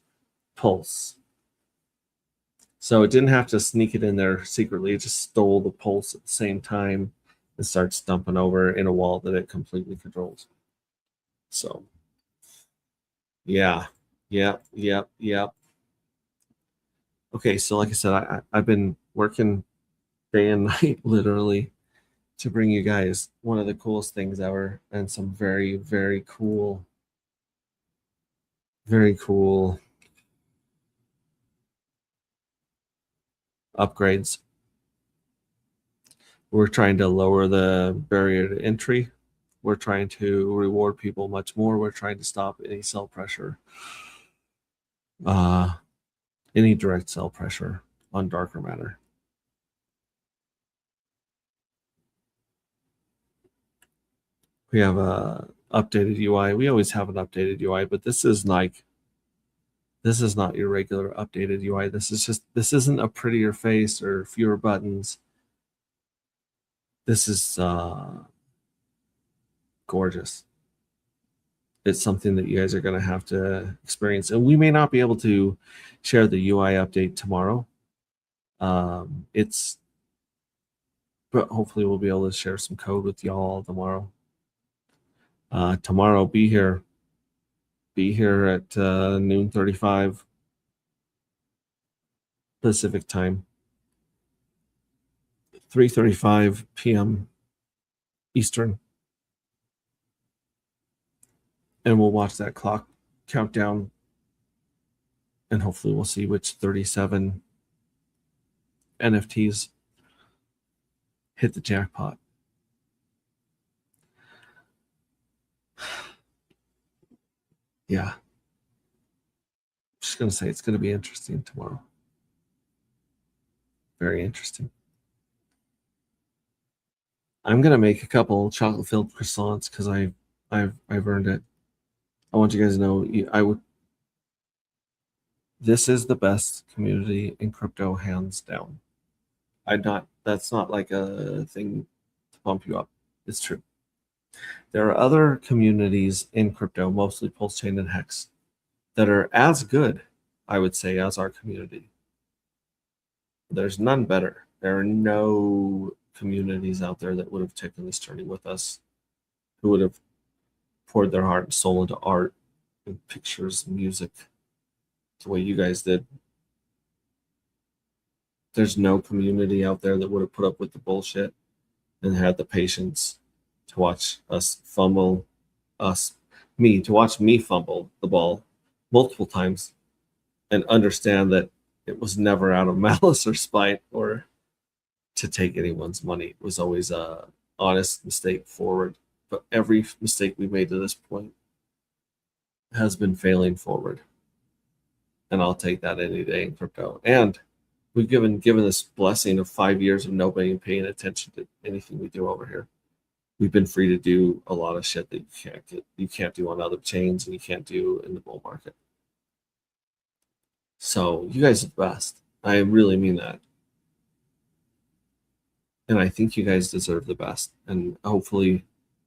Speaker 2: Pulse. So it didn't have to sneak it in there secretly. It just stole the Pulse at the same time and starts dumping over in a wallet that it completely controls. So, yeah. Okay, so like I said, I've been working day and night literally to bring you guys one of the coolest things ever and some very, very cool upgrades. We're trying to lower the barrier to entry. We're trying to reward people much more. We're trying to stop any sell pressure, any direct sell pressure on darker matter. We have a updated UI. We always have an updated UI, but this is not your regular updated UI. This isn't a prettier face or fewer buttons. This is gorgeous. It's something that you guys are going to have to experience, and we may not be able to share the UI update tomorrow. But hopefully we'll be able to share some code with y'all tomorrow. Tomorrow, be here at noon 35 Pacific time, 3:35 p.m. Eastern, and we'll watch that clock countdown, and hopefully we'll see which 37 NFTs hit the jackpot. Yeah. I'm just going to say it's going to be interesting tomorrow. Very interesting. I'm going to make a couple chocolate-filled croissants because I've earned it. I want you guys to know this is the best community in crypto, hands down. That's not like a thing to pump you up. It's true. There are other communities in crypto, mostly Pulse Chain and Hex, that are as good, I would say, as our community. There's none better. There are no communities out there that would have taken this journey with us, who would have poured their heart and soul into art and pictures and music the way you guys did. There's no community out there that would have put up with the bullshit and had the patience to watch us fumble to watch me fumble the ball multiple times and understand that it was never out of malice or spite or to take anyone's money. It was always a honest mistake forward. But every mistake we made to this point has been failing forward. And I'll take that any day in crypto. And we've given this blessing of 5 years of nobody paying attention to anything we do over here. We've been free to do a lot of shit that you can't do on other chains and you can't do in the bull market. So you guys are the best. I really mean that. And I think you guys deserve the best. And hopefully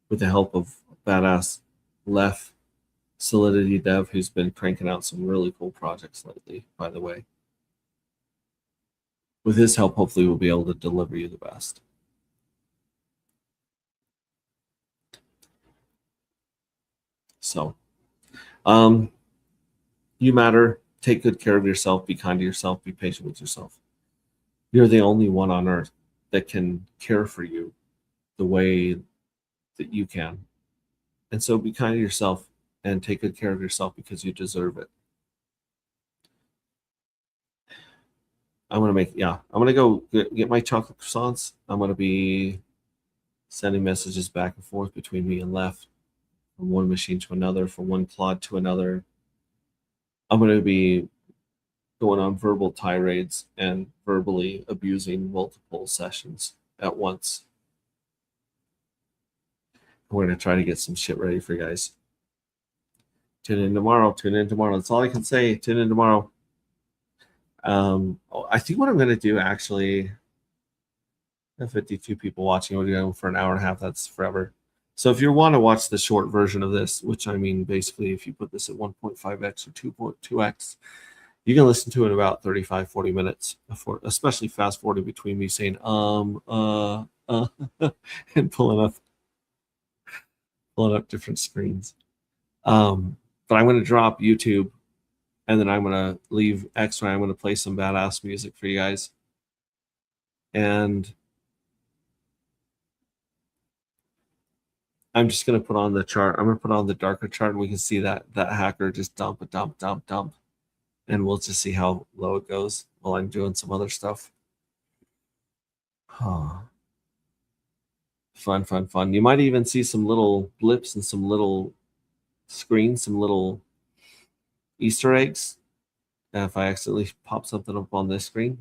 Speaker 2: with the help of badass Lef Solidity Dev, who's been cranking out some really cool projects lately, by the way. With his help, hopefully we'll be able to deliver you the best. So, you matter. Take good care of yourself. Be kind to yourself. Be patient with yourself. You're the only one on earth that can care for you the way that you can. And so be kind to yourself and take good care of yourself because you deserve it. I'm going to go get my chocolate croissants. I'm going to be sending messages back and forth between me and Lef, from one machine to another, from one Claude to another. I'm going to be going on verbal tirades and verbally abusing multiple sessions at once. We're going to try to get some shit ready for you guys. Tune in tomorrow. That's all I can say. Tune in tomorrow. I think what I'm going to do, actually, I have 52 people watching. We're going for an hour and a half. That's forever. So if you want to watch the short version of this, which I mean, basically, if you put this at 1.5x or 2.2x, you can listen to it in about 35, 40 minutes, especially fast forward between me saying, and pulling up different screens. But I'm going to drop YouTube, and then I'm going to leave X-Ray. I'm going to play some badass music for you guys. And I'm just going to put on the chart. I'm going to put on the darker chart, and we can see that hacker just dump. And we'll just see how low it goes while I'm doing some other stuff. Fun. You might even see some little blips and some little screens, some little Easter eggs. If I accidentally pop something up on this screen.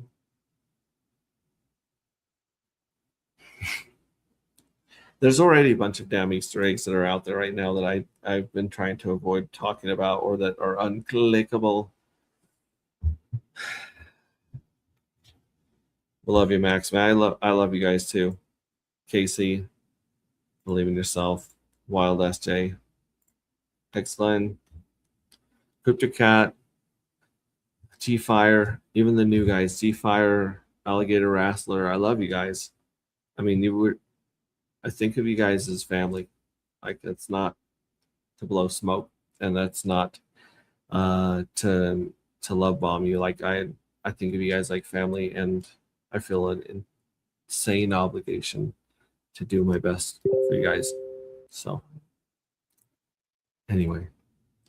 Speaker 2: There's already a bunch of damn Easter eggs that are out there right now that I've been trying to avoid talking about, or that are unclickable. I love you, Max. Man, I love you guys too. Casey, believe in yourself. Wild SJ, Pixlin, CryptoCat, G-Fire, even the new guys, G-Fire, Alligator Wrestler. I love you guys. I mean, I think of you guys as family. Like, that's not to blow smoke, and that's not to love bomb you. Like, I think of you guys like family, and I feel an insane obligation to do my best for you guys. So anyway,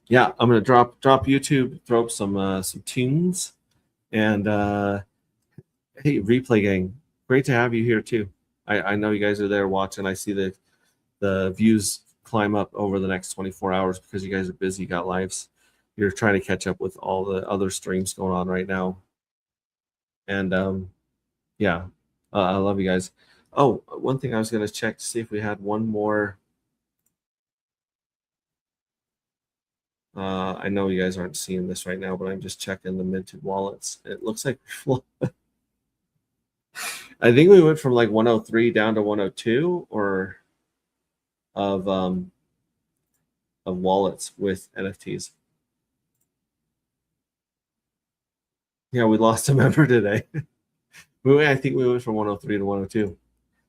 Speaker 2: yeah, I'm gonna drop YouTube, throw up some tunes, and hey, Replay Gang, great to have you here too. I know you guys are there watching. I see the views climb up over the next 24 hours because you guys are busy, you got lives. You're trying to catch up with all the other streams going on right now. And yeah, I love you guys. Oh, one thing I was going to check to see if we had one more. I know you guys aren't seeing this right now, but I'm just checking the minted wallets. It looks like I think we went from like 103 down to 102 or of wallets with NFTs. Yeah, we lost a member today. I think we went from 103 to 102.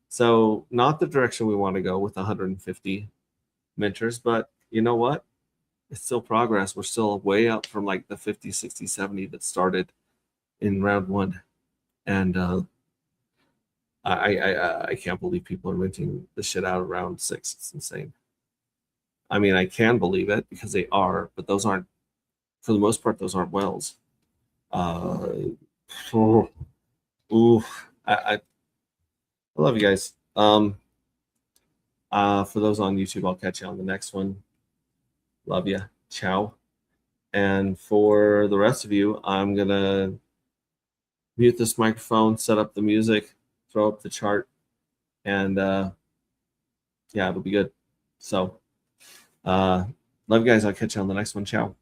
Speaker 2: So not the direction we want to go with 150 minters, but you know what? It's still progress. We're still way up from like the 50, 60, 70 that started in round one. And I can't believe people are minting the shit out of round 6. It's insane. I mean, I can believe it because they are, but those aren't, for the most part, those aren't whales. I love you guys. For those on YouTube, I'll catch you on the next one. Love you. Ciao. And for the rest of you, I'm going to mute this microphone, set up the music, throw up the chart, and yeah, it'll be good. So, love you guys. I'll catch you on the next one. Ciao.